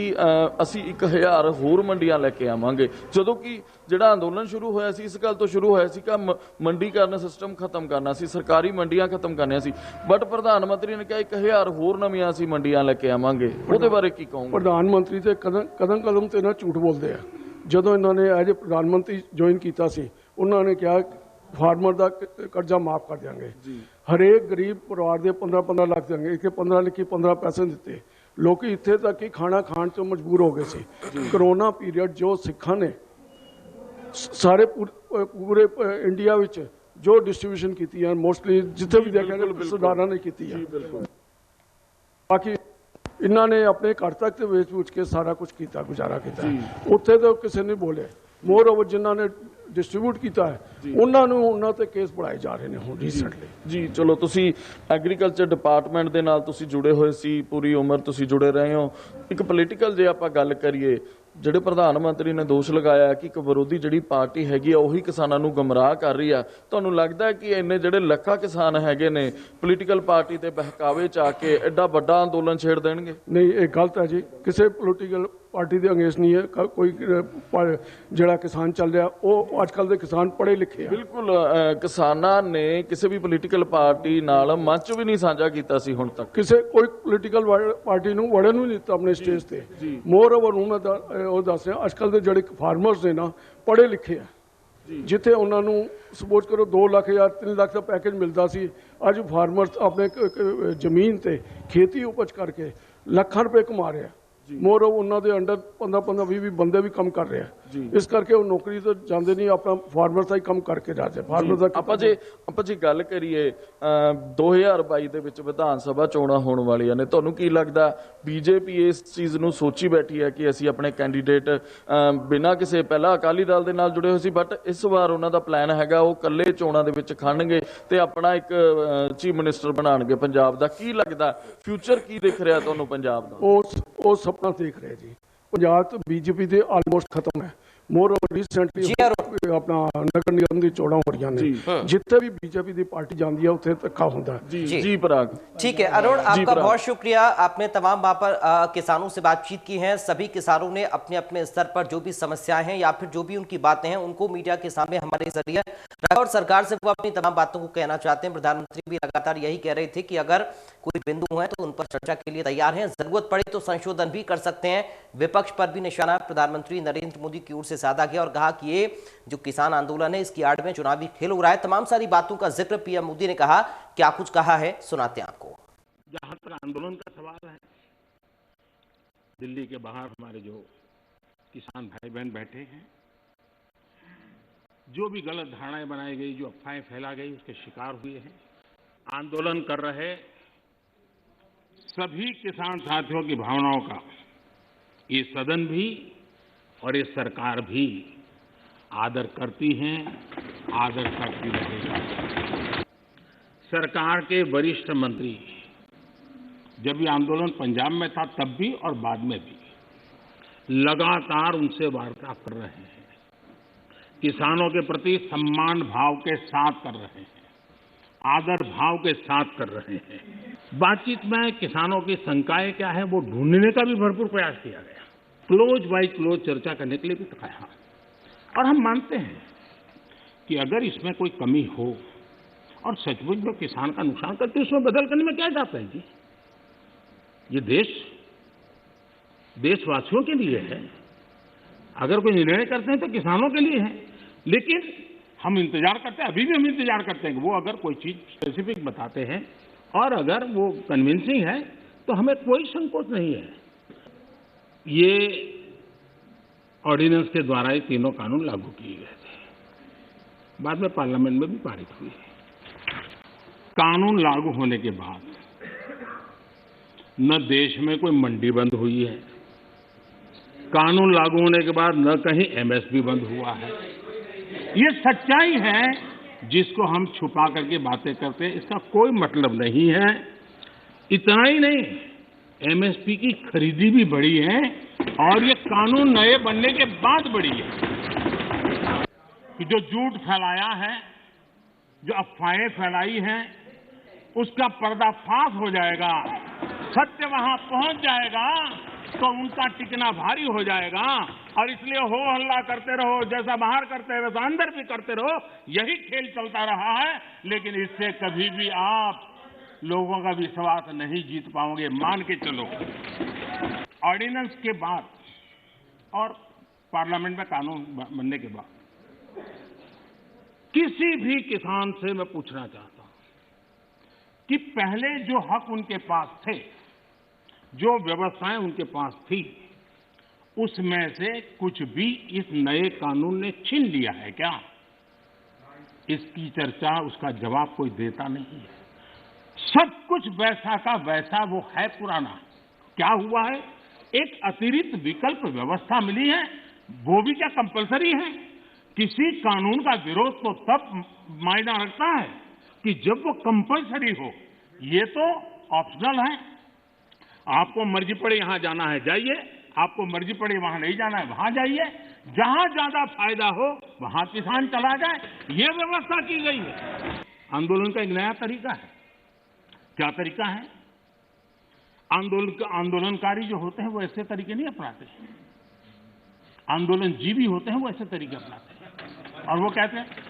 ਅਸੀਂ 1000 ਹੋਰ ਮੰਡੀਆਂ ਲੈ ਕੇ ਆਵਾਂਗੇ ਜਦੋਂ ਕਿ ਜਿਹੜਾ ਅੰਦੋਲਨ ਸ਼ੁਰੂ ਹੋਇਆ ਸੀ ਇਸ ਗੱਲ ਤੋਂ ਸ਼ੁਰੂ ਹੋਇਆ ਸੀ ਕਿ ਮੰਡੀਕਰਨ ਸਿਸਟਮ ਖਤਮ ਕਰਨਾ ਸੀ ਸਰਕਾਰੀ ਮੰਡੀਆਂ ਖਤਮ ਕਰਨੀਆਂ ਸੀ ਬਟ ਪ੍ਰਧਾਨ ਮੰਤਰੀ ਨੇ ਕਿਹਾ 1000 ਹੋਰ ਨਵੀਆਂ ਅਸੀਂ ਮੰਡੀਆਂ ਲੈ ਕੇ ਆਵਾਂਗੇ ਉਹਦੇ ਬਾਰੇ ਕੀ ਕਹੋਗੇ ਪ੍ਰਧਾਨ ਮੰਤਰੀ ਤੇ ਕਦਮ ਤੇ ਨਾ ਝੂਠ ਬੋਲਦੇ ਆ ਜਦੋਂ ਇਹਨਾਂ ਨੇ ਐਜ ਪ੍ਰਧਾਨ ਮੰਤਰੀ ਜੁਆਇਨ ਕੀਤਾ ਸੀ ਉਹਨਾਂ ਨੇ ਕਿਹਾ ਫਾਰਮਰ ਦਾ ਕਰਜ਼ਾ ਮਾਫ ਕਰ ਦਿਆਂਗੇ ਹਰੇਕ ਗਰੀਬ ਪਰਿਵਾਰ ਦੇ 15-15 ਲੱਖ ਦੇਵਾਂਗੇ ਕਿ 15 ਲਿਖੀ 15 ਪੈਸੇ ਦਿੱਤੇ ਲੋਕੀ ਇੱਥੇ ਤੱਕ ਕਿ ਖਾਣਾ ਖਾਣ ਤੋਂ ਮਜਬੂਰ ਹੋ ਗਏ ਸੀ ਕਰੋਨਾ ਪੀਰੀਅਡ ਜੋ ਸਿੱਖਾਂ ਨੇ ਸਾਰੇ ਪੂਰੇ ਇੰਡੀਆ ਵਿੱਚ ਜੋ ਡਿਸਟ੍ਰੀਬਿਊਸ਼ਨ ਕੀਤੀ ਹੈ ਮੋਸਟਲੀ ਜਿੱਥੇ ਵੀ ਦੇਖਾਂਗੇ ਸਰਦਾਰਾਂ ਨੇ ਕੀਤੀ ਹੈ ਬਾਕੀ ਇਹਨਾਂ ਨੇ ਆਪਣੇ ਘਰ ਤੱਕ ਤੇ ਵੇਚ ਕੇ ਸਾਰਾ ਕੁਝ ਕੀਤਾ ਗੁਜ਼ਾਰਾ ਕੀਤਾ ਉੱਥੇ ਤਾਂ ਕਿਸੇ ਨੇ ਬੋਲੇ ਮੋਰ ਓਵਰ ਜਿਨ੍ਹਾਂ ਨੇ ਡਿਸਟ੍ਰੀਬਿਊਟ ਕੀਤਾ ਹੈ ਉਹਨਾਂ ਤੇ ਕੇਸ ਬਣਾਏ ਜਾ ਰਹੇ ਨੇ ਹੁਣ ਰੀਸੈਂਟਲੀ ਜੀ ਚਲੋ ਤੁਸੀਂ ਐਗਰੀਕਲਚਰ ਡਿਪਾਰਟਮੈਂਟ ਦੇ ਨਾਲ ਤੁਸੀਂ ਜੁੜੇ ਹੋਏ ਸੀ ਪੂਰੀ ਉਮਰ ਤੁਸੀਂ ਜੁੜੇ ਰਹੇ ਹੋ ਇੱਕ ਪੋਲੀਟੀਕਲ ਜੇ ਆਪਾਂ ਗੱਲ ਕਰੀਏ ਜਿਹੜੇ ਪ੍ਰਧਾਨ ਮੰਤਰੀ ਨੇ ਦੋਸ਼ ਲਗਾਇਆ ਕਿ ਇੱਕ ਵਿਰੋਧੀ ਜਿਹੜੀ ਪਾਰਟੀ ਹੈਗੀ ਆ ਉਹੀ ਕਿਸਾਨਾਂ ਨੂੰ ਗਮਰਾਹ ਕਰ ਰਹੀ ਆ, ਤੁਹਾਨੂੰ ਲੱਗਦਾ ਹੈ ਕਿ ਇੰਨੇ ਜਿਹੜੇ ਲੱਖਾਂ ਕਿਸਾਨ ਹੈਗੇ ਨੇ ਪੋਲੀਟੀਕਲ ਪਾਰਟੀ ਦੇ ਬਹਿਕਾਵੇ 'ਚ ਆ ਕੇ ਐਡਾ ਵੱਡਾ ਅੰਦੋਲਨ ਛੇੜ ਦੇਣਗੇ? ਨਹੀਂ, ਇਹ ਗਲਤ ਹੈ ਜੀ। ਕਿਸੇ ਪੋਲੀਟੀਕਲ ਪਾਰਟੀ ਦੇ ਅੰਗੇਸ਼ ਨਹੀਂ ਹੈ ਕੋਈ। ਜਿਹੜਾ ਕਿਸਾਨ ਚੱਲ ਰਿਹਾ ਉਹ ਅੱਜ ਕੱਲ੍ਹ ਦੇ ਕਿਸਾਨ ਪੜ੍ਹੇ ਲਿਖੇ ਆ। ਬਿਲਕੁਲ, ਕਿਸਾਨਾਂ ਨੇ ਕਿਸੇ ਵੀ ਪੋਲੀਟੀਕਲ ਪਾਰਟੀ ਨਾਲ ਮੰਚ ਵੀ ਨਹੀਂ ਸਾਂਝਾ ਕੀਤਾ ਸੀ ਹੁਣ ਤੱਕ। ਕਿਸੇ ਕੋਈ ਪੋਲੀਟੀਕਲ ਪਾਰਟੀ ਨੂੰ ਵੜਨ ਨੂੰ ਨਹੀਂ ਦਿੱਤਾ ਆਪਣੇ ਸਟੇਜ ਤੇ। ਮੋਰ ਓਵਰ ਨੂੰ ਮੈਂ ਉਹ ਦੱਸ ਰਿਹਾ, ਅੱਜ ਕੱਲ੍ਹ ਦੇ ਜਿਹੜੇ ਫਾਰਮਰਸ ਨੇ ਨਾ ਪੜ੍ਹੇ ਲਿਖੇ ਆ। ਜਿੱਥੇ ਉਹਨਾਂ ਨੂੰ ਸਪੋਜ਼ ਕਰੋ 2 ਲੱਖ ਜਾਂ 3 ਲੱਖ ਦਾ ਪੈਕੇਜ ਮਿਲਦਾ ਸੀ, ਅੱਜ ਫਾਰਮਰਸ ਆਪਣੇ ਜ਼ਮੀਨ ਤੇ ਖੇਤੀ ਉਪਜ ਕਰਕੇ ਲੱਖਾਂ ਰੁਪਏ ਕਮਾ ਰਿਹਾ। ਮੋਰ ਉਹਨਾਂ ਦੇ ਅੰਡਰ 15 20 ਬੰਦੇ ਵੀ ਕੰਮ ਕਰ ਰਹੇ ਆ। ਇਸ ਕਰਕੇ ਉਹ ਨੌਕਰੀ ਤੋਂ ਜਾਂਦੇ ਨਹੀਂ, ਆਪਣਾ ਫਾਰਮਰ ਦਾ ਹੀ ਕੰਮ ਕਰਕੇ ਜਾਂਦੇ। ਫਾਰਮਰ ਦਾ ਆਪਾਂ ਜੇ ਗੱਲ ਕਰੀਏ 2022 ਦੇ ਵਿੱਚ ਵਿਧਾਨ ਸਭਾ ਚੋਣਾਂ ਹੋਣ ਵਾਲੀਆਂ ਨੇ, ਤੁਹਾਨੂੰ ਕੀ ਲੱਗਦਾ ਬੀਜੇਪੀ ਇਸ ਚੀਜ਼ ਨੂੰ ਸੋਚੀ ਬੈਠੀ ਹੈ ਕਿ ਅਸੀਂ ਆਪਣੇ ਕੈਂਡੀਡੇਟ ਬਿਨਾਂ ਕਿਸੇ ਪਹਿਲਾਂ ਅਕਾਲੀ ਦਲ ਦੇ ਨਾਲ ਜੁੜੇ ਹੋਏ ਸੀ, ਬਟ ਇਸ ਵਾਰ ਉਹਨਾਂ ਦਾ ਪਲਾਨ ਹੈਗਾ ਉਹ ਇਕੱਲੇ ਚੋਣਾਂ ਦੇ ਵਿੱਚ ਖੜਨਗੇ ਤੇ ਆਪਣਾ ਇੱਕ ਚੀਫ ਮਿਨਿਸਟਰ ਬਣਾਉਣਗੇ ਪੰਜਾਬ ਦਾ? ਕੀ ਲੱਗਦਾ ਫਿਊਚਰ ਕੀ ਦਿਖ ਰਿਹਾ ਤੁਹਾਨੂੰ ਪੰਜਾਬ ਦਾ? ਉਹ ਸਪਨਾ ਦੇਖ ਰਹੇ ਜੀ। ਪੰਜਾਬ ਤੋਂ ਬੀਜੇਪੀ ਦੇ ਆਲਮੋਸਟ ਖਤਮ ਹੈ। ਮੋਰ ਰੀਸੈਂਟਲੀ ਆਪਣਾ ਨਗਰ ਨਿਗਮ ਦੀ ਚੋਣਾਂ ਹੋ रही ने, जितने भी बीजेपी की पार्टी जाती है उत्थे धक्का होता है। जी पराग, ठीक है अरुण, आपका बहुत शुक्रिया। आपने तमाम वहां पर किसानों से बातचीत की है। सभी किसानों ने अपने अपने स्तर पर जो भी समस्याएं हैं या फिर जो भी उनकी बातें हैं उनको मीडिया के सामने हमारे जरिए रखा और सरकार से वो अपनी तमाम बातों को कहना चाहते हैं। प्रधानमंत्री भी लगातार यही कह रहे थे कि अगर कोई बिंदु है तो उन पर चर्चा के लिए तैयार हैं, जरूरत पड़े तो संशोधन भी कर सकते हैं। विपक्ष पर भी निशाना प्रधानमंत्री नरेंद्र मोदी की ओर से साधा गया और कहा कि ये जो किसान आंदोलन है इसकी आड़ में चुनावी खेल हो रहा है। तमाम सारी बातों का जिक्र पीएम मोदी ने कहा। क्या कुछ कहा है सुनाते हैं आपको। जहां तक आंदोलन का सवाल है, दिल्ली के बाहर हमारे जो किसान भाई बहन बैठे हैं, जो भी गलत धारणाएं बनाई गई, जो अफवाहें फैला गई, उसके शिकार हुए हैं। आंदोलन कर रहे सभी किसान साथियों की भावनाओं का ये सदन भी और ये सरकार भी आदर करती हैं, आदर करती रहेगी। सरकार के वरिष्ठ मंत्री जब ये आंदोलन पंजाब में था तब भी और बाद में भी लगातार उनसे वार्ता कर रहे हैं, किसानों के प्रति सम्मान भाव के साथ कर रहे हैं, आदर भाव के साथ कर रहे हैं। बातचीत में किसानों की शंकाएं क्या है वो ढूंढने का भी भरपूर प्रयास किया गया। क्लोज बाय क्लोज चर्चा करने के लिए भी कहा और हम मानते हैं कि अगर इसमें कोई कमी हो और सचमुच में किसान का नुकसान करते हैं उसमें बदल करने में क्या जाता है जी। ये देश देशवासियों के लिए है। अगर कोई निर्णय करते हैं तो किसानों के लिए है। लेकिन हम इंतजार करते हैं, अभी भी हम इंतजार करते हैं कि वो अगर कोई चीज स्पेसिफिक बताते हैं और अगर वो कन्विंसिंग है तो हमें कोई संकोच नहीं है। ये ऑर्डिनेंस के द्वारा ही तीनों कानून लागू किए गए थे, बाद में पार्लियामेंट में भी पारित हुए। कानून लागू होने के बाद न देश में कोई मंडी बंद हुई है, कानून लागू होने के बाद न कहीं एमएसपी बंद हुआ है। ये सच्चाई है जिसको हम छुपा करके बातें करते हैं, इसका कोई मतलब नहीं है। इतना ही नहीं, एमएसपी की खरीदी भी बढ़ी है और ये कानून नए बनने के बाद बढ़ी है। कि जो झूठ फैलाया है, जो अफवाहें फैलाई हैं, उसका पर्दाफाश हो जाएगा, सत्य वहां पहुंच जाएगा तो उनका टिकना भारी हो जाएगा। और इसलिए हो हल्ला करते रहो, जैसा बाहर करते रहो वैसा अंदर भी करते रहो, यही खेल चलता रहा है। लेकिन इससे कभी भी आप लोगों का विश्वास नहीं जीत पाओगे, मान के चलो। ऑर्डिनेंस के बाद और पार्लियामेंट में कानून बनने के बाद किसी भी किसान से मैं पूछना चाहता हूं कि पहले जो हक उनके पास थे, जो व्यवस्थाएं उनके पास थी, उसमें से कुछ भी इस नए कानून ने छीन लिया है क्या? इसकी चर्चा, उसका जवाब कोई देता नहीं है। सब कुछ वैसा का वैसा वो है पुराना। क्या हुआ है? एक अतिरिक्त विकल्प व्यवस्था मिली है, वो भी क्या कंपलसरी है? किसी कानून का विरोध तो तब मायना रखता है कि जब वो कंपलसरी हो। ये तो ऑप्शनल है, आपको मर्जी पड़े यहां जाना है जाइए, आपको मर्जी पड़े वहां नहीं जाना है वहां जाइए, जहां ज्यादा फायदा हो वहां किसान चला जाए, ये व्यवस्था की गई है। आंदोलन का एक नया तरीका है। क्या तरीका है? आंदोलनकारी जो होते हैं वो ऐसे तरीके नहीं अपनाते, आंदोलन जीवी होते हैं वो ऐसे तरीके अपनाते हैं। और वो कहते हैं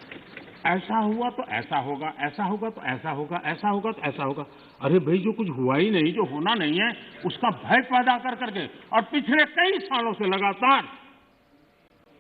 ऐसा हुआ तो ऐसा होगा, ऐसा होगा तो ऐसा होगा, ऐसा होगा तो ऐसा होगा। अरे भाई, जो कुछ हुआ ही नहीं, जो होना नहीं है, उसका भय पैदा कर करके, और पिछले कई सालों से लगातार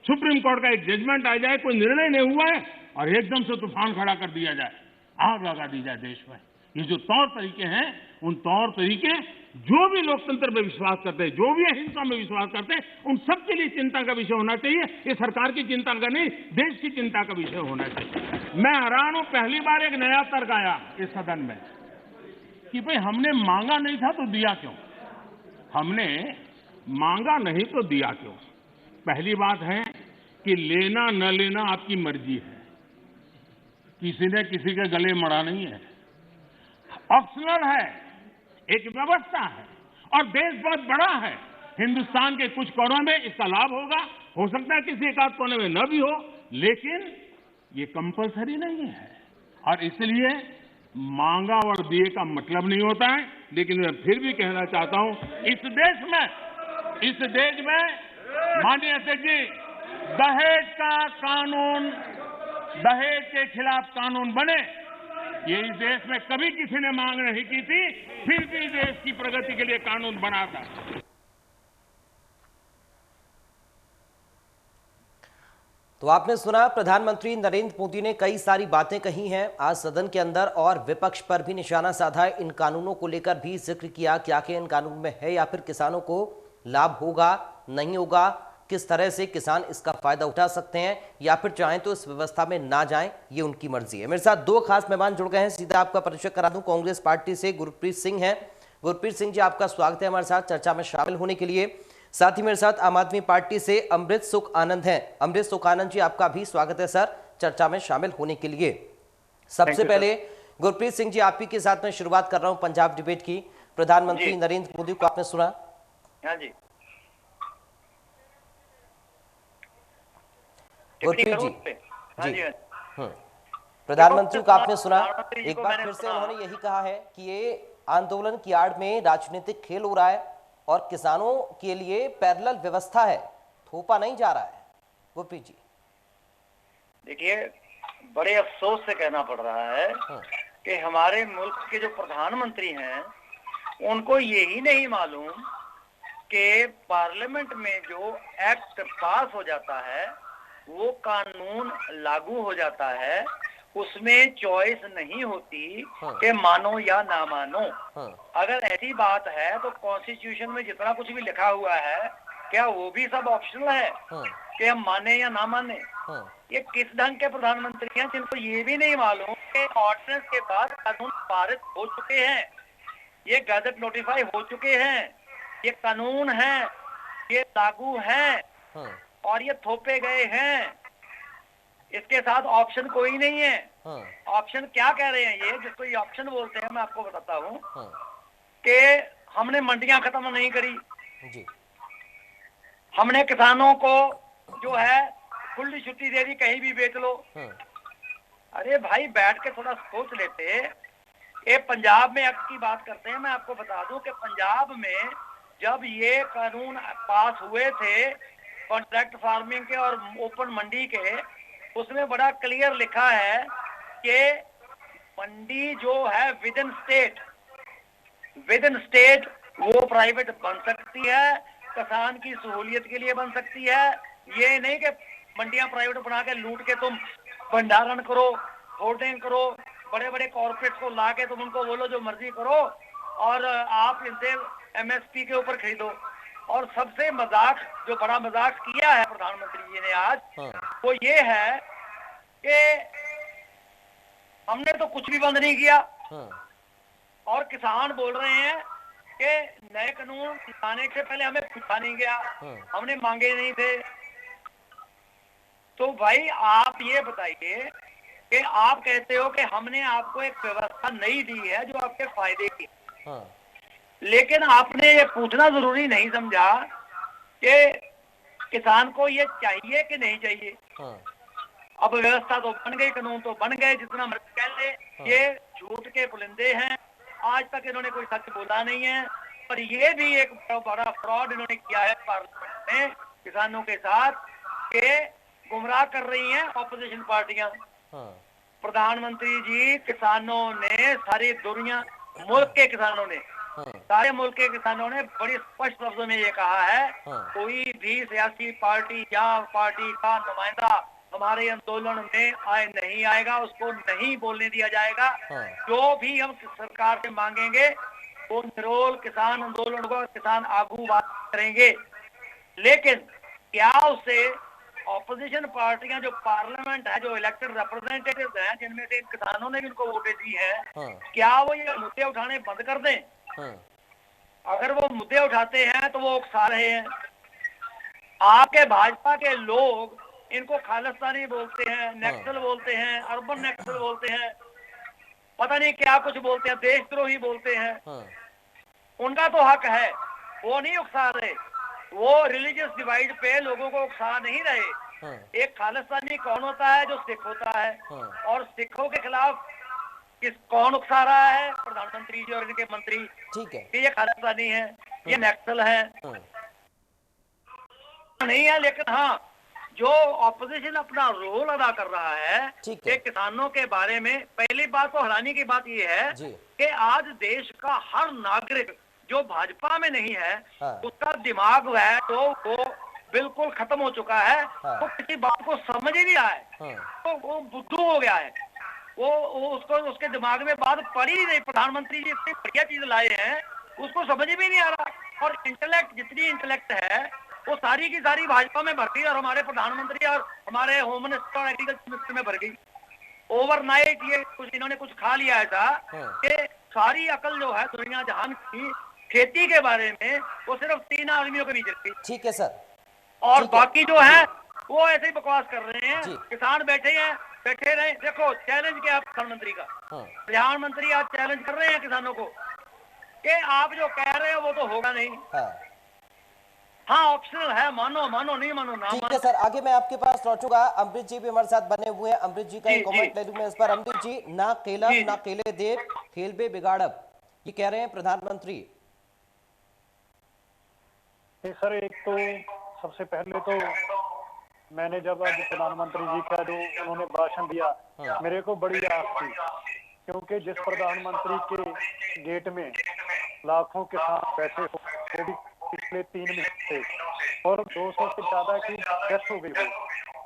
सुप्रीम कोर्ट का एक जजमेंट आ जाए, कोई निर्णय नहीं हुआ है और एकदम से तूफान खड़ा कर दिया जाए, आग लगा दी जाए देश में। ये जो तौर तरीके हैं, उन तौर तरीके जो भी लोकतंत्र में विश्वास करते हैं, जो भी अहिंसा में विश्वास करते हैं, उन सबके लिए चिंता का विषय होना चाहिए। ये सरकार की चिंता का नहीं, देश की चिंता का विषय होना चाहिए। मैं हैरान हूं, पहली बार एक नया तर्क आया इस सदन में कि भाई हमने मांगा नहीं था तो दिया क्यों? हमने मांगा नहीं तो दिया क्यों? पहली बात है कि लेना न लेना आपकी मर्जी है, किसी ने किसी के गले मड़ा नहीं है, ऑप्शनल है, एक व्यवस्था है। और देश बहुत बड़ा है, हिंदुस्तान के कुछ कोनों में इसका लाभ होगा, हो सकता है किसी एक आध कोने में न भी हो, लेकिन ये कंपलसरी नहीं है। और इसलिए मांगा और दिए का मतलब नहीं होता है। लेकिन मैं फिर भी कहना चाहता हूं, इस देश में माननीय अध्यक्ष जी, दहेज का कानून, दहेज के खिलाफ कानून बने, ये इस देश में कभी किसी ने मांग नहीं की थी, फिर भी देश की प्रगति के लिए कानून बना था। तो आपने सुना, प्रधानमंत्री नरेंद्र मोदी ने कई सारी बातें कही हैं आज सदन के अंदर, और विपक्ष पर भी निशाना साधा है। इन कानूनों को लेकर भी जिक्र किया कि आखिर इन कानून में है या फिर किसानों को लाभ होगा, नहीं होगा, किस तरह से किसान इसका फायदा उठा सकते हैं, या फिर चाहें तो इस व्यवस्था में ना जाएं, ये उनकी मर्जी है। मेरे साथ दो खास मेहमान जुड़ गए हैं, सीधा आपका परिचय करा दूं। कांग्रेस पार्टी से गुरप्रीत सिंह हैं। गुरप्रीत सिंह जी, आपका स्वागत है हमारे साथ चर्चा में शामिल होने के लिए। साथ ही मेरे साथ आम आदमी पार्टी से अमृत सुख आनंद हैं। अमृत सुख आनंद जी, आपका भी स्वागत है सर चर्चा में शामिल होने के लिए। सबसे पहले गुरप्रीत सिंह जी, आप ही के साथ में शुरुआत कर रहा हूं पंजाब डिबेट की। प्रधानमंत्री नरेंद्र मोदी को आपने सुना? हाँ जी, गुरप्रीत जी, हाँ जी, प्रधानमंत्री को आपने सुना? एक बार फिर से उन्होंने यही कहा है कि ये आंदोलन की आड़ में राजनीतिक खेल हो रहा है और किसानों के लिए पैरेलल व्यवस्था है, थोपा नहीं जा रहा है। गुरप्रीत जी, देखिए, बड़े अफसोस से कहना पड़ रहा है कि हमारे मुल्क के जो प्रधानमंत्री हैं, उनको यही नहीं मालूम कि पार्लियामेंट में जो एक्ट पास हो जाता है, वो कानून लागू हो जाता है, उसमें चॉइस नहीं होती कि मानो या ना मानो। अगर ऐसी बात है तो कॉन्स्टिट्यूशन में जितना कुछ भी लिखा हुआ है, क्या वो भी सब ऑप्शनल है कि हम माने या ना माने? ये किस ढंग के प्रधानमंत्री हैं जिनको ये भी नहीं मालूम कि ऑर्डिनेंस के बाद कानून पारित हो चुके हैं, ये गैजेट नोटिफाई हो चुके हैं, ये कानून है, ये लागू है और ये थोपे गए हैं। इसके साथ ऑप्शन कोई नहीं है। ऑप्शन क्या कह रहे हैं ये, जिसको ये ऑप्शन बोलते हैं, मैं आपको बताता हूँ कि हमने मंडियां खत्म नहीं करी जी। हमने किसानों को जो है खुली छुट्टी दे दी, कहीं भी बेच लो। अरे भाई, बैठ के थोड़ा सोच लेते। ये पंजाब में एक्ट की बात करते हैं, मैं आपको बता दूं कि पंजाब में जब ये कानून पास हुए थे कॉन्ट्रैक्ट फार्मिंग के और ओपन मंडी के, उसमें बड़ा क्लियर लिखा है कि मंडी जो है विद इन स्टेट वो प्राइवेट बन सकती है, किसान की सहूलियत के लिए बन सकती है। ये नहीं कि मंडियां प्राइवेट बना के लूट के तुम भंडारण करो, होर्डिंग करो, बड़े बड़े कॉर्पोरेट्स को ला के तुम उनको बोलो जो मर्जी करो और आप इनसे एमएसपी के ऊपर खरीदो। और सबसे मजाक, जो बड़ा मजाक किया है प्रधानमंत्री जी ने आज, वो ये है कि हमने तो कुछ भी बंद नहीं किया और किसान बोल रहे हैं कि नए कानून लाने से पहले हमें पूछा नहीं गया, हमने मांगे नहीं थे। तो भाई, आप ये बताइए कि आप कहते हो कि हमने आपको एक व्यवस्था नई दी है जो आपके फायदे की, लेकिन आपने ये पूछना जरूरी नहीं समझा कि किसान को ये चाहिए कि नहीं चाहिए। अब व्यवस्था तो बन गई, कानून तो बन गए, जितना मर्जी कह ले, ये झूठ के पुलिंदे हैं। आज तक इन्होंने कोई सच बोला नहीं है, और ये भी एक बड़ा फ्रॉड इन्होंने किया है पार्लियामेंट में किसानों के साथ, के गुमराह कर रही हैं ऑपोजिशन पार्टियां। प्रधानमंत्री जी, किसानों ने, सारी दुनिया, मुल्क के किसानों ने, सारे मुल्क के किसानों ने बड़ी स्पष्ट शब्दों में ये कहा है, कोई भी सियासी पार्टी या पार्टी का नुमाइंदा हमारे आंदोलन में नहीं आएगा, उसको नहीं बोलने दिया जाएगा। जो भी हम सरकार से मांगेंगे वो निरोल किसान आंदोलन को किसान आगू बात करेंगे। लेकिन क्या उससे ऑपोजिशन पार्टियां जो पार्लियामेंट है, जो इलेक्टेड रिप्रेजेंटेटिव हैं, जिनमें से इन किसानों ने भी उनको वोटें दी है, क्या वो ये मुद्दे उठाने बंद कर दें? अगर वो मुद्दे उठाते हैं तो वो उकसा रहे हैं। आपके भाजपा के लोग इनको खालिस्तानी बोलते हैं, नक्सल बोलते हैं, अर्बन नक्सल बोलते हैं, पता नहीं क्या कुछ बोलते हैं, देशद्रोही बोलते हैं। उनका तो हक है, वो नहीं उकसा रहे, वो रिलीजियस डिवाइड पे लोगों को उकसा नहीं रहे। एक खालिस्तानी कौन होता है? जो सिख होता है। और सिखों के खिलाफ कौन उकसा रहा है? प्रधानमंत्री जी और इनके मंत्री। ठीक है, ये खालिस्तानी है, ये नक्सल है नहीं है। लेकिन हाँ, जो ऑपोजिशन अपना रोल अदा कर रहा है कि किसानों के बारे में, पहली बात तो हैरानी की बात यह है कि आज देश का हर नागरिक जो भाजपा में नहीं है, उसका दिमाग है तो वो बिल्कुल खत्म हो चुका है। वो किसी बात को समझ ही नहीं रहा है, तो वो बुद्धू हो गया है। वो उसको, उसके दिमाग में बात पड़ी ही नहीं। प्रधानमंत्री जी इतनी बढ़िया चीज लाए हैं, उसको समझ भी नहीं आ रहा। और इंटेलेक्ट, जितनी इंटेलेक्ट है वो सारी की सारी भाजपा में भर गई, और हमारे प्रधानमंत्री और हमारे होम मिनिस्टर और एग्रीकल्चर मिनिस्टर में भर गई। ओवरनाइट ये कुछ इन्होंने कुछ खा लिया ऐसा कि सारी अकल जो है दुनिया जहान की खेती के बारे में वो सिर्फ 3 आदमियों के बीच रखी। ठीक है सर। और बाकी जो है वो ऐसे ही बकवास कर रहे हैं। किसान बैठे हैं, बैठे रहे। देखो चैलेंज क्या है प्रधानमंत्री का, प्रधानमंत्री आज चैलेंज कर रहे हैं किसानों को कि आप जो कह रहे हो वो तो होगा नहीं। हाँ, ऑप्शनल है, मानो मानो, नहीं मानो ना। ठीक है सर, आगे मैं आपके पास पहुंचूंगा। अमृत जी भी हमारे साथ बने हुए हैं, अमृत जी का एक कमेंट ले लूं मैं इस पर। अमृत जी, ना केलब ना केले देव, खेलबे बिगाड़ब, ये कह रहे हैं प्रधानमंत्री। सर, एक तो सबसे पहले तो मैंने जब आज प्रधानमंत्री जी का जो उन्होंने भाषण दिया, मेरे को बड़ी आस थी, क्योंकि जिस प्रधानमंत्री के गेट में लाखों किसान बैठे हो, वो भी पिछले 3 महीने से, और 200 से ज्यादा की डेथ हो गई हो,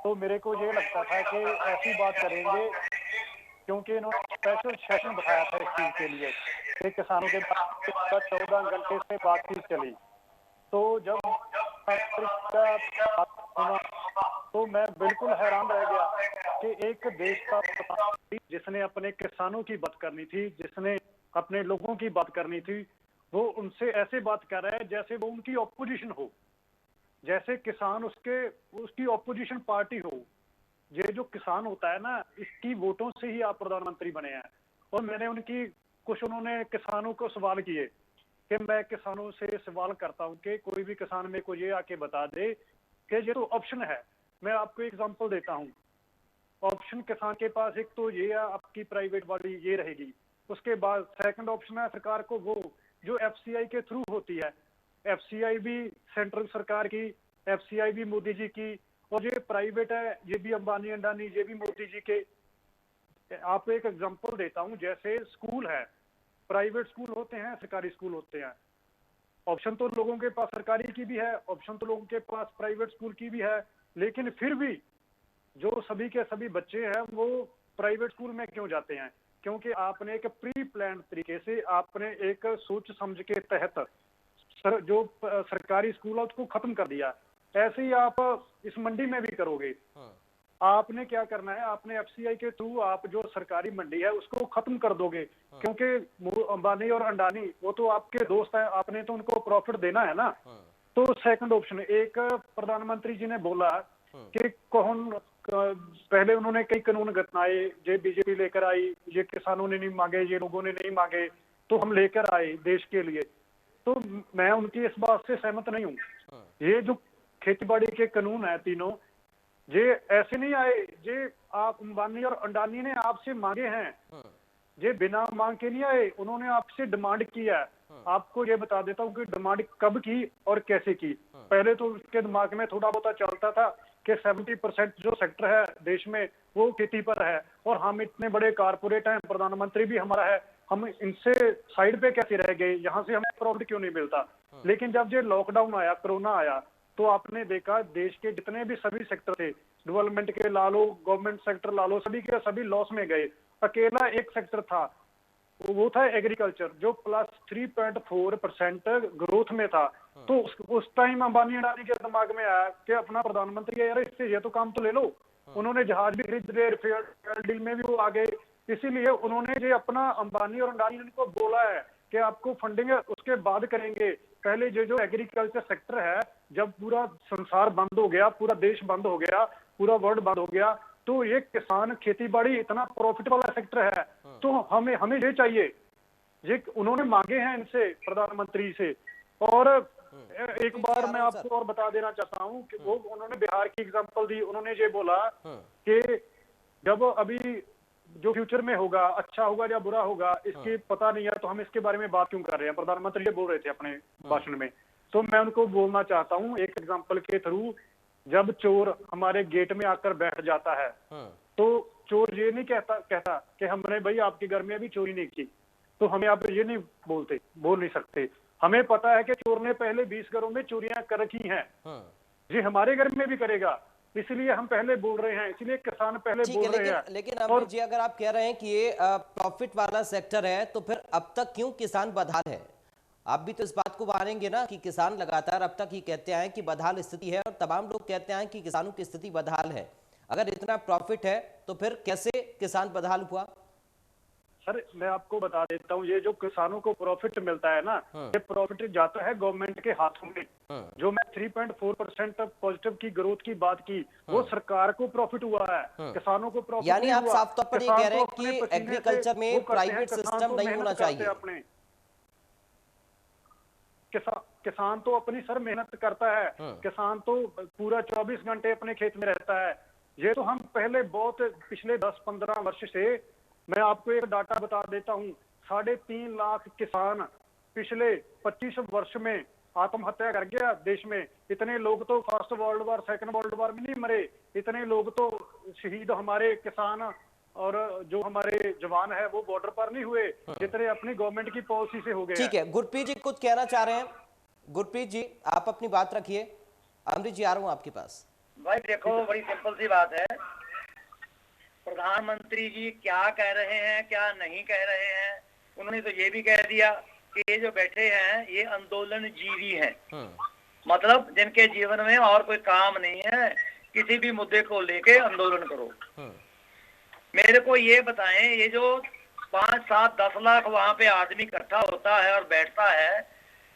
तो मेरे को ये लगता था कि ऐसी बात करेंगे, क्योंकि इन्होंने स्पेशल सेशन बताया था इस चीज के लिए कि किसानों के पास 14 घंटे से बातचीत चली। तो जब तो मैं बिल्कुल हैरान रह गया कि एक देश का प्रधानमंत्री जिसने अपने किसानों की बात करनी थी, जिसने अपने लोगों की बात करनी थी, वो उनसे ऐसे बात कर रहा है जैसे वो उनकी ऑपोजिशन हो, जैसे किसान उसकी ऑपोजिशन पार्टी हो। ये जो किसान होता है ना, इसकी वोटों से ही आप प्रधानमंत्री बने हैं। और मैंने उन्होंने किसानों को सवाल किए कि मैं किसानों से सवाल करता हूं कि कोई भी किसान मेरे को ये आके बता दे कि ये तो ऑप्शन है। मैं आपको एग्जांपल देता हूं। ऑप्शन किसान के पास एक तो ये है, आपकी प्राइवेट वाली ये रहेगी। उसके बाद सेकंड ऑप्शन है सरकार को, वो जो एफसीआई के थ्रू होती है। एफसीआई भी सेंट्रल सरकार की, एफसीआई भी मोदी जी की, और ये प्राइवेट है, ये भी अंबानी अंडानी, ये भी मोदी जी के। आपको एक एग्जांपल देता हूं, जैसे स्कूल है, प्राइवेट स्कूल होते हैं, सरकारी स्कूल होते हैं। ऑप्शन तो लोगों के पास सरकारी की भी है, ऑप्शन तो लोगों के पास प्राइवेट स्कूल की भी है, लेकिन फिर भी जो सभी के सभी बच्चे हैं वो प्राइवेट स्कूल में क्यों जाते हैं? क्योंकि आपने एक प्री प्लान तरीके से, आपने एक सोच समझ के तहत जो सरकारी स्कूल है उसको खत्म कर दिया। ऐसे ही आप इस मंडी में भी करोगे। आपने क्या करना है, आपने एफसीआई के थ्रू आप जो सरकारी मंडी है उसको खत्म कर दोगे, क्योंकि अंबानी और अंडानी वो तो आपके दोस्त हैं, आपने तो उनको प्रॉफिट देना है ना। तो सेकंड ऑप्शन, एक प्रधानमंत्री जी ने बोला कि कौन, पहले उन्होंने कई कानून घटनाए, ये बीजेपी लेकर आई, ये किसानों ने नहीं मांगे, ये लोगों ने नहीं मांगे, तो हम लेकर आए देश के लिए। तो मैं उनकी इस बात से सहमत नहीं हूँ। ये जो खेती बाड़ी के कानून है तीनों, ये ऐसे नहीं आए, ये आप अंबानी और अडानी ने आपसे मांगे हैं, ये बिना मांग के नहीं आए, उन्होंने आपसे डिमांड की है। आपको ये बता देता हूँ कि डिमांड कब की और कैसे की। पहले तो उसके दिमाग में थोड़ा बहुत चलता था कि 70% जो सेक्टर है देश में वो खेती पर है, और हम इतने बड़े कारपोरेट हैं, प्रधानमंत्री भी हमारा है, हम इनसे साइड पे कैसे रह गए, यहाँ से हमें प्रॉफिट क्यों नहीं मिलता। लेकिन जब ये लॉकडाउन आया, कोरोना आया, तो आपने देखा देश के जितने भी सभी सेक्टर थे, डेवलपमेंट के ला लो, गवर्नमेंट सेक्टर ला लो, सभी के सभी लॉस में गए। अकेला एक सेक्टर था, वो था एग्रीकल्चर, जो +3.4% ग्रोथ में था। तो उस टाइम अंबानी अडानी के दिमाग में आया कि अपना प्रधानमंत्री है यार, इससे ये तो काम तो ले लो। उन्होंने जहाज भी खरीद लिए, राफेल डील में भी वो आ गए। इसीलिए उन्होंने ये अपना अंबानी और अडानी को बोला है कि आपको फंडिंग उसके बाद करेंगे। पहले जो एग्रीकल्चर सेक्टर है, जब पूरा संसार बंद हो गया, पूरा देश बंद हो गया, पूरा वर्ल्ड बंद हो गया, तो ये किसान खेती बाड़ी इतना प्रॉफिट वाला सेक्टर है, तो हमें ये चाहिए, ये उन्होंने मांगे हैं इनसे, प्रधानमंत्री से। और एक बार मैं आपको और बता देना चाहता हूँ कि वो उन्होंने बिहार की एग्जांपल दी। उन्होंने ये बोला कि जब अभी जो फ्यूचर में होगा, अच्छा होगा या बुरा होगा, इसकी पता नहीं है, तो हम इसके बारे में बात क्यों कर रहे हैं। प्रधानमंत्री ये बोल रहे थे अपने भाषण में। तो मैं उनको बोलना चाहता हूँ एक एग्जांपल के थ्रू, जब चोर हमारे गेट में आकर बैठ जाता है, तो चोर ये नहीं कहता कि हमने भाई आपके घर में अभी चोरी नहीं की, तो हमें आप ये नहीं बोल नहीं सकते। हमें पता है कि चोर ने पहले 20 घरों में चोरियां कर रखी हैं, ये हमारे घर में भी करेगा, इसलिए हम पहले बोल रहे हैं, इसलिए किसान पहले बोल रहे हैं। लेकिन अमृत जी, अगर आप कह रहे हैं कि ये प्रॉफिट वाला सेक्टर है, तो फिर अब तक क्यों किसान बदहाल है? आप भी तो इस बात को मानेंगे ना कि किसान लगातार अब तक ही कहते हैं कि बदहाल स्थिति है, और तमाम लोग कहते हैं कि किसानों की स्थिति बदहाल है। अगर इतना प्रॉफिट है तो फिर कैसे किसान बदहाल हुआ? सर मैं आपको बता देता हूँ, ये जो किसानों को प्रॉफिट मिलता है ना, ये प्रॉफिट जाता है गवर्नमेंट के हाथों में। जो मैं 3.4% पॉजिटिव की ग्रोथ की बात की, वो सरकार को प्रॉफिट हुआ है, किसानों को प्रॉफिट। यानी आप साफ तौर पर ये कह रहे हैं कि एग्रीकल्चर में प्राइवेट सिस्टम नहीं होना चाहिए। किसान तो अपनी सर मेहनत करता है, किसान तो पूरा 24 घंटे अपने खेत में रहता है। ये तो हम पहले बहुत पिछले 10-15 वर्ष से, मैं आपको एक डाटा बता देता हूँ, 3.5 लाख किसान पिछले 25 वर्ष में आत्महत्या कर गया देश में। इतने लोग तो first world war, second world war में नहीं मरे, इतने लोग तो शहीद हमारे किसान और जो हमारे जवान है वो बॉर्डर पर नहीं हुए, जितने अपनी गवर्नमेंट की पॉलिसी से हो गए। ठीक है, गुरप्रीत जी कुछ कहना चाह रहे हैं? गुरप्रीत जी आप अपनी बात रखिए। अमृत जी आ रहा हूं आपके पास। भाई देखो, बड़ी सिंपल सी बात है, प्रधानमंत्री जी क्या कह रहे हैं क्या नहीं कह रहे हैं। उन्होंने तो ये भी कह दिया कि ये जो बैठे हैं ये आंदोलन जीवी हैं, मतलब जिनके जीवन में और कोई काम नहीं है, किसी भी मुद्दे को लेके आंदोलन करो। मेरे को ये बताएं, ये जो 5, 7, 10 लाख वहां पे आदमी इकट्ठा होता है और बैठता है,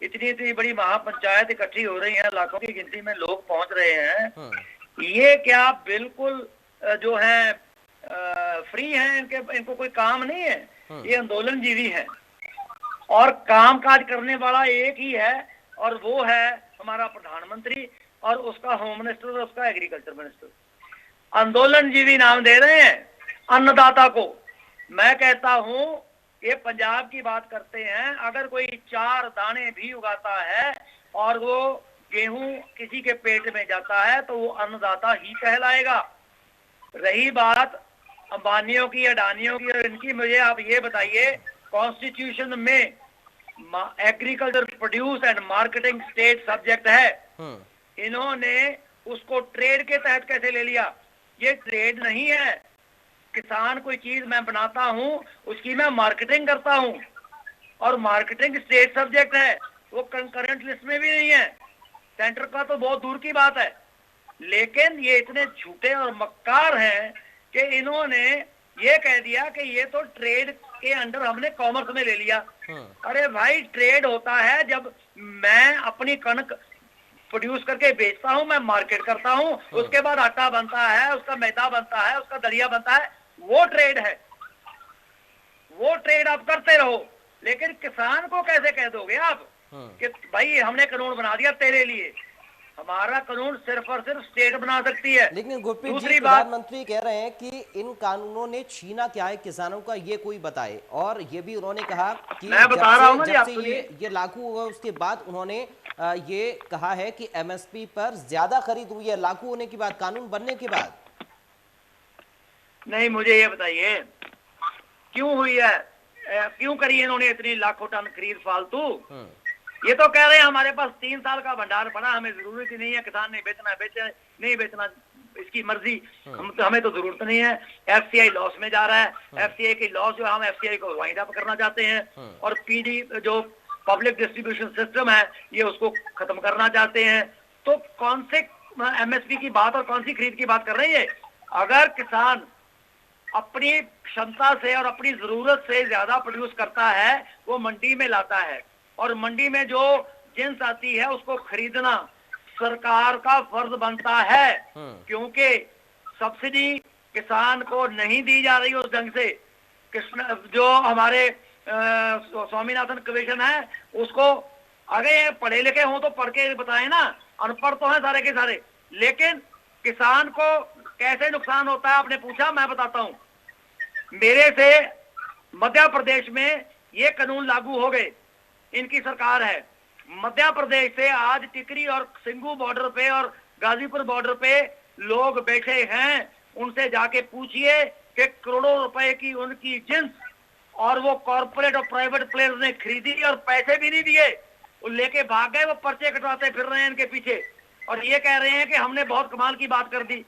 इतनी बड़ी महापंचायत इकट्ठी हो रही है, लाखों की गिनती में लोग पहुंच रहे हैं, ये क्या बिल्कुल जो है फ्री है? इनको कोई काम नहीं है? ये आंदोलन जीवी है, और काम काज करने वाला एक ही है, और वो है हमारा प्रधानमंत्री और उसका होम मिनिस्टर और उसका एग्रीकल्चर मिनिस्टर। आंदोलन जीवी नाम दे रहे हैं अन्नदाता को। मैं कहता हूं, ये पंजाब की बात करते हैं, अगर कोई 4 दाने भी उगाता है और वो गेहूं किसी के पेट में जाता है तो वो अन्नदाता ही कहलाएगा। रही बात अंबानियों की, अडानियों की और इनकी, मुझे आप ये बताइए, कॉन्स्टिट्यूशन में agriculture produce and marketing state subject है, इन्होंने उसको ट्रेड के तहत कैसे ले लिया? ये ट्रेड नहीं है। किसान कोई चीज मैं बनाता हूं, उसकी मैं मार्केटिंग करता हूं, और मार्केटिंग स्टेट सब्जेक्ट है, वो कंकरेंट लिस्ट में भी नहीं है, सेंटर का तो बहुत दूर की बात है। लेकिन ये इतने झूठे और मक्कार हैं कि इन्होंने ये कह दिया कि ये तो ट्रेड के अंडर हमने कॉमर्स में ले लिया। अरे भाई, ट्रेड होता है जब मैं अपनी कणक प्रोड्यूस करके बेचता हूं, मैं मार्केट करता हूं, उसके बाद आटा बनता है, उसका मैदा बनता है, उसका दलिया बनता है, वो ट्रेड है। वो ट्रेड आप करते रहो, लेकिन किसान को कैसे कह दोगे आप कि भाई हमने कानून बना दिया तेरे लिए। हमारा कानून सिर्फ और सिर्फ स्टेट बना सकती है। लेकिन गुरप्रीत जी, दूसरी बात, प्रधानमंत्री कह रहे हैं कि इन कानूनों ने छीना क्या है किसानों का, ये कोई बताए। और ये भी उन्होंने कहा कि मैं बता रहा हूं ना, जब से ये लागू हुआ उसके बाद उन्होंने ये कहा है कि एमएसपी पर ज्यादा खरीद हुई है लागू होने के बाद, कानून बनने के बाद। नहीं, मुझे ये बताइए क्यों हुई है, क्यों करी इन्होंने इतनी लाखों टन खरीद फालतू? ये तो कह रहे हैं हमारे पास 3 साल का भंडार पड़ा, हमें जरूरत ही नहीं है, किसान ने बेचना बेचे, नहीं बेचना इसकी मर्जी, हमें तो जरूरत नहीं है। एफसीआई लॉस में जा रहा है, एफसीआई की लॉस जो हम एफसीआई को वाइंड अप करना चाहते हैं, और पीडी जो पब्लिक डिस्ट्रीब्यूशन सिस्टम है ये उसको खत्म करना चाहते हैं। तो कौन से एमएसपी की बात और कौन सी खरीद की बात कर रहे हैं? अगर किसान अपनी क्षमता से और अपनी जरूरत से ज्यादा प्रोड्यूस करता है, वो मंडी में लाता है, और मंडी में जो जिन्स आती है उसको खरीदना सरकार का फर्ज बनता है, क्योंकि सब्सिडी किसान को नहीं दी जा रही उस ढंग से। कृष्ण जो हमारे स्वामीनाथन कमीशन है उसको, अगर पढ़े लिखे हो तो पढ़ के बताए ना, अनपढ़ तो है सारे के सारे। लेकिन किसान को कैसे नुकसान होता है आपने पूछा, मैं बताता हूं। मेरे से मध्य प्रदेश में ये कानून लागू हो गए, इनकी सरकार है। मध्य प्रदेश से आज टिकरी और सिंगू बॉर्डर पे और गाजीपुर बॉर्डर पे लोग बैठे हैं, उनसे जाके पूछिए कि करोड़ों रुपए की उनकी जिन्स और वो कॉर्पोरेट और प्राइवेट प्लेयर्स ने खरीदी और पैसे भी नहीं दिए, वो लेके भाग गए, वो पर्चे कटवाते फिर रहे हैं इनके पीछे, और ये कह रहे हैं कि हमने बहुत कमाल की बात कर दी।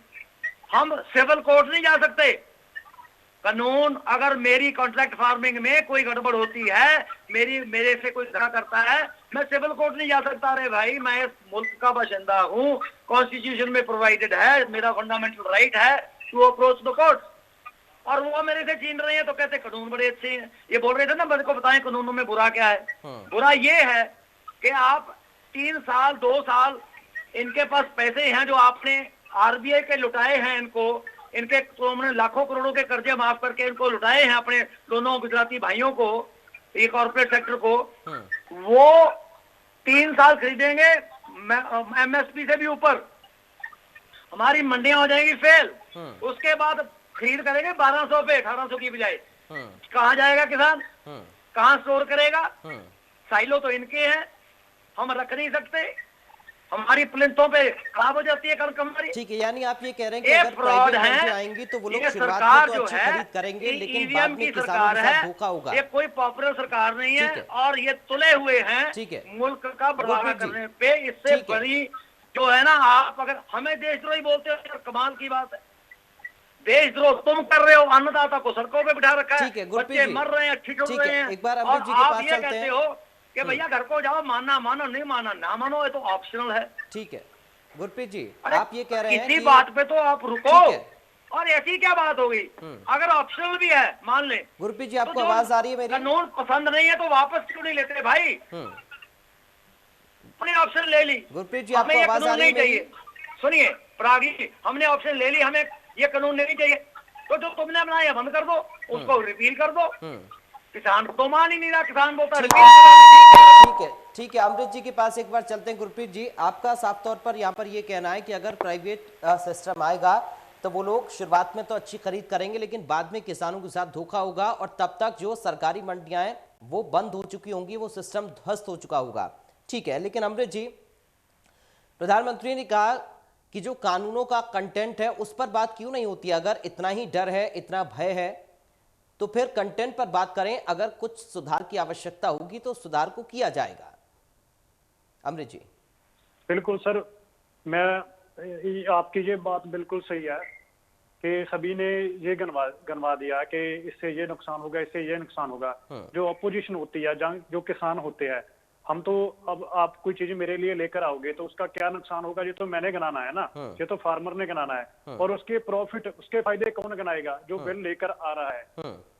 हम सिविल कोर्ट नहीं जा सकते। कानून, अगर मेरी कॉन्ट्रैक्ट फार्मिंग में कोई गड़बड़ होती है, मेरे से कोई झगड़ा करता है, मैं सिविल कोर्ट नहीं जा सकता। अरे भाई, मैं इस मुल्क का बाशिंदा हूँ, कॉन्स्टिट्यूशन में प्रोवाइडेड है, मेरा फंडामेंटल राइट है टू अप्रोच द कोर्ट, और वो मेरे से छीन रहे हैं। तो कहते कानून बड़े अच्छे हैं। ये बोल रहे थे ना, मेरे को बताएं कानूनों में बुरा क्या है। बुरा ये है कि आप 3 साल 2 साल इनके पास पैसे हैं जो आपने आरबीआई के लुटाए हैं, इनके तो हमने लाखों करोड़ों के कर्जे माफ करके इनको लुटाए हैं अपने दोनों गुजराती भाइयों को, ये कॉर्पोरेट सेक्टर को। वो 3 साल खरीदेंगे एमएसपी से भी ऊपर, हमारी मंडियां हो जाएंगी फेल। उसके बाद खरीद करेंगे 1200 पे 1800 की बजाय। कहाँ जाएगा किसान, कहाँ स्टोर करेगा? साइलो तो इनके हैं, हम रख नहीं सकते, हमारी प्लिंथों पे खराब हो जाती है कणक हमारी। ठीक है, यानी आप ये कह रहे हैं कि अगर प्राइवेट मंडी आएंगी तो वो लोग शुरुआत में तो अच्छी खरीद करेंगे, लेकिन बाद में किसानों के साथ धोखा होगा। ये कोई पॉपुलर सरकार नहीं है, और ये तुले हुए हैं मुल्क का बढ़ावा करने पे। इससे बड़ी जो है ना, आप अगर हमें देशद्रोही बोलते हो यार, कमाल की बात है। देशद्रोह तुम कर रहे हो, अन्नदाता को सड़कों पे बिठा रखा है, बच्चे मर रहे हैं, ठिठुर रहे हैं, एक बार और आप ये कहते हो कि भैया घर को जाओ, मानना मानो, नहीं मानना ना मानो, ये तो ऑप्शनल है। ठीक है गुरप्रीत जी, आप ये कह रहे हैं इसी बात पे तो आप रुको, और ऐसी क्या बात हो गई? अगर ऑप्शनल भी है मान ले। गुरप्रीत जी, आपको आवाज आ रही है मेरी? कानून पसंद नहीं है तो वापस क्यों नहीं लेते भाई? हमने ऑप्शन ले ली। गुरप्रीत जी, आपको आवाज आ रही है मेरी? सुनिए प्रागी, हमने ऑप्शन ले ली, हमें ये कानून नहीं चाहिए, तो जो तुमने बनाया बंद कर दो, उसको रिपील कर दो। किसान तो मान ही नहीं रहा, किसान बोलता है ठीक है। अमृत जी के पास एक बार चलते हैं। गुरप्रीत जी, आपका साफ तौर पर यहाँ पर ये कहना है कि अगर प्राइवेट सिस्टम आएगा तो वो लोग शुरुआत में तो अच्छी खरीद करेंगे, लेकिन बाद में किसानों के साथ धोखा होगा, और तब तक जो सरकारी मंडियां हैं वो बंद हो चुकी होंगी, वो सिस्टम ध्वस्त हो चुका होगा। ठीक है, लेकिन अमृत जी, प्रधानमंत्री ने कहा कि जो कानूनों का कंटेंट है उस पर बात क्यों नहीं होती? अगर इतना ही डर है, इतना भय है, तो फिर कंटेंट पर बात करें। अगर कुछ सुधार की आवश्यकता होगी तो सुधार को किया जाएगा। अमृत जी। बिल्कुल सर, मैं आपकी ये बात बिल्कुल सही है कि सभी ने ये गनवा दिया कि इससे ये नुकसान होगा, इससे ये नुकसान होगा। जो अपोजिशन होती है, जो किसान होते हैं, हम तो, अब आप कोई चीज मेरे लिए लेकर आओगे तो उसका क्या नुकसान होगा, ये तो मैंने गिनाना है ना, ये तो फार्मर ने गिनाना है। और उसके प्रॉफिट, उसके फायदे कौन गिनाएगा? जो बिल लेकर आ रहा है।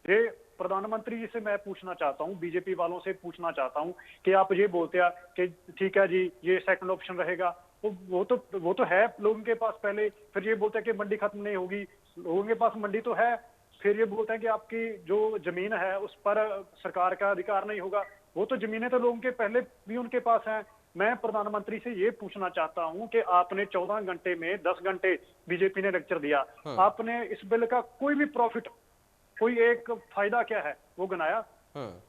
ये प्रधानमंत्री जी से मैं पूछना चाहता हूँ, बीजेपी वालों से पूछना चाहता हूँ कि आप ये बोलते हैं कि ठीक है जी, ये सेकंड ऑप्शन रहेगा, वो तो है लोगों के पास पहले, फिर ये बोलते हैं कि मंडी खत्म नहीं होगी। लोगों के पास मंडी तो है, फिर ये बोलते हैं कि आपकी जो जमीन है उस पर सरकार का अधिकार नहीं होगा। वो तो जमीनें तो लोगों के पहले भी उनके पास हैं। मैं प्रधानमंत्री से ये पूछना चाहता हूं कि आपने 14 घंटे में 10 घंटे बीजेपी ने लेक्चर दिया, आपने इस बिल का कोई भी प्रॉफिट, कोई एक फायदा क्या है वो गिनाया?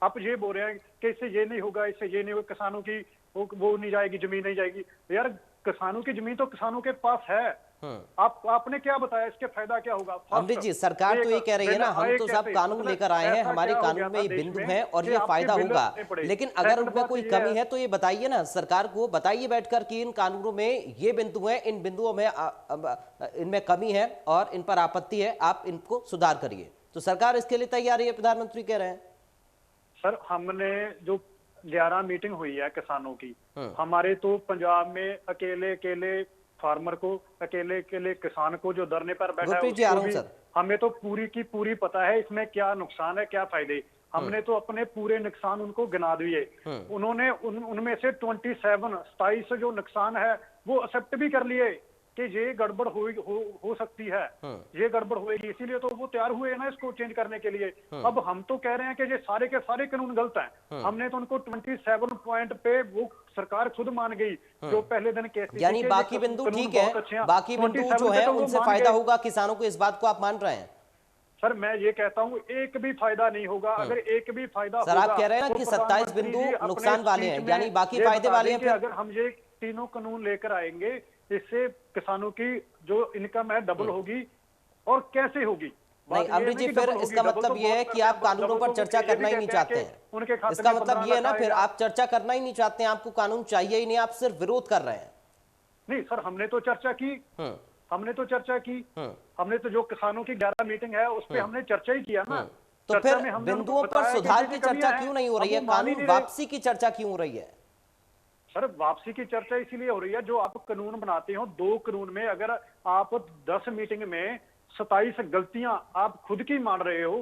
आप ये बोल रहे हैं कि इससे ये नहीं होगा, इससे ये नहीं होगा, किसानों की वो नहीं जाएगी, जमीन नहीं जाएगी। यार किसानों की जमीन तो किसानों के पास है। आपने क्या बताया इसके फायदा क्या होगा? अमृत जी, सरकार तो ये कह रही है ना, हम तो सब कानून लेकर आए हैं, हमारे कानून में ये बिंदु हैं और ये फायदा होगा, लेकिन अगर उनमें कोई कमी है तो ये बताइए ना, सरकार को बताइए बैठकर कि इन कानूनों में ये बिंदु हैं, इन बिंदुओं में इनमें कमी है और इन पर आपत्ति है, आप इनको सुधार करिए। तो सरकार इसके लिए तैयार है, प्रधानमंत्री कह रहे हैं। सर, हमने जो 11 मीटिंग हुई है किसानों की, हमारे तो पंजाब में अकेले फार्मर को, अकेले किसान को जो धरने पर बैठा है, हमें तो पूरी की पूरी पता है इसमें क्या नुकसान है, क्या फायदे। हमने तो अपने पूरे नुकसान उनको गिना दिए। उन्होंने उनमें से 27 जो नुकसान है वो एक्सेप्ट भी कर लिए कि ये गड़बड़ हो सकती है, ये गड़बड़ होगी, इसीलिए तो वो तैयार हुए ना इसको चेंज करने के लिए। अब हम तो कह रहे हैं कि ये सारे के सारे कानून गलत हैं। हमने तो उनको 27 पॉइंट पे वो सरकार खुद मान गई जो पहले दिन कहती थी, यानी बाकी बिंदु ठीक है, बाकी बिंदु जो है उनसे फायदा होगा किसानों को, इस बात को आप मान रहे हैं? सर, मैं ये कहता हूँ एक भी फायदा नहीं होगा। अगर एक भी फायदा सर, आप कह रहे हैं ना कि 27 बिंदु नुकसान वाले हैं, यानी बाकी फायदे वाले हैं। अगर हम ये तीनों कानून लेकर आएंगे, इससे किसानों की जो इनकम है डबल होगी, और कैसे होगी? नहीं अमृत जी, फिर इसका मतलब ये है कि आप कानूनों पर चर्चा करना ही नहीं चाहते हैं। इसका मतलब ये है ना, फिर आप चर्चा करना ही नहीं चाहते हैं, आपको कानून चाहिए ही नहीं, आप सिर्फ विरोध कर रहे हैं। नहीं सर, हमने तो चर्चा की, हमने तो जो किसानों की 11 मीटिंग है उस पर हमने चर्चा ही किया ना। तो फिर बिंदुओं पर सुधार की चर्चा क्यों नहीं हो रही है, कानून वापसी की चर्चा क्यों हो रही है? सर, वापसी की चर्चा इसीलिए हो रही है, जो आप कानून बनाते हो, 2 कानून में अगर आप 10 मीटिंग में 27 गलतियां आप खुद की मान रहे हो,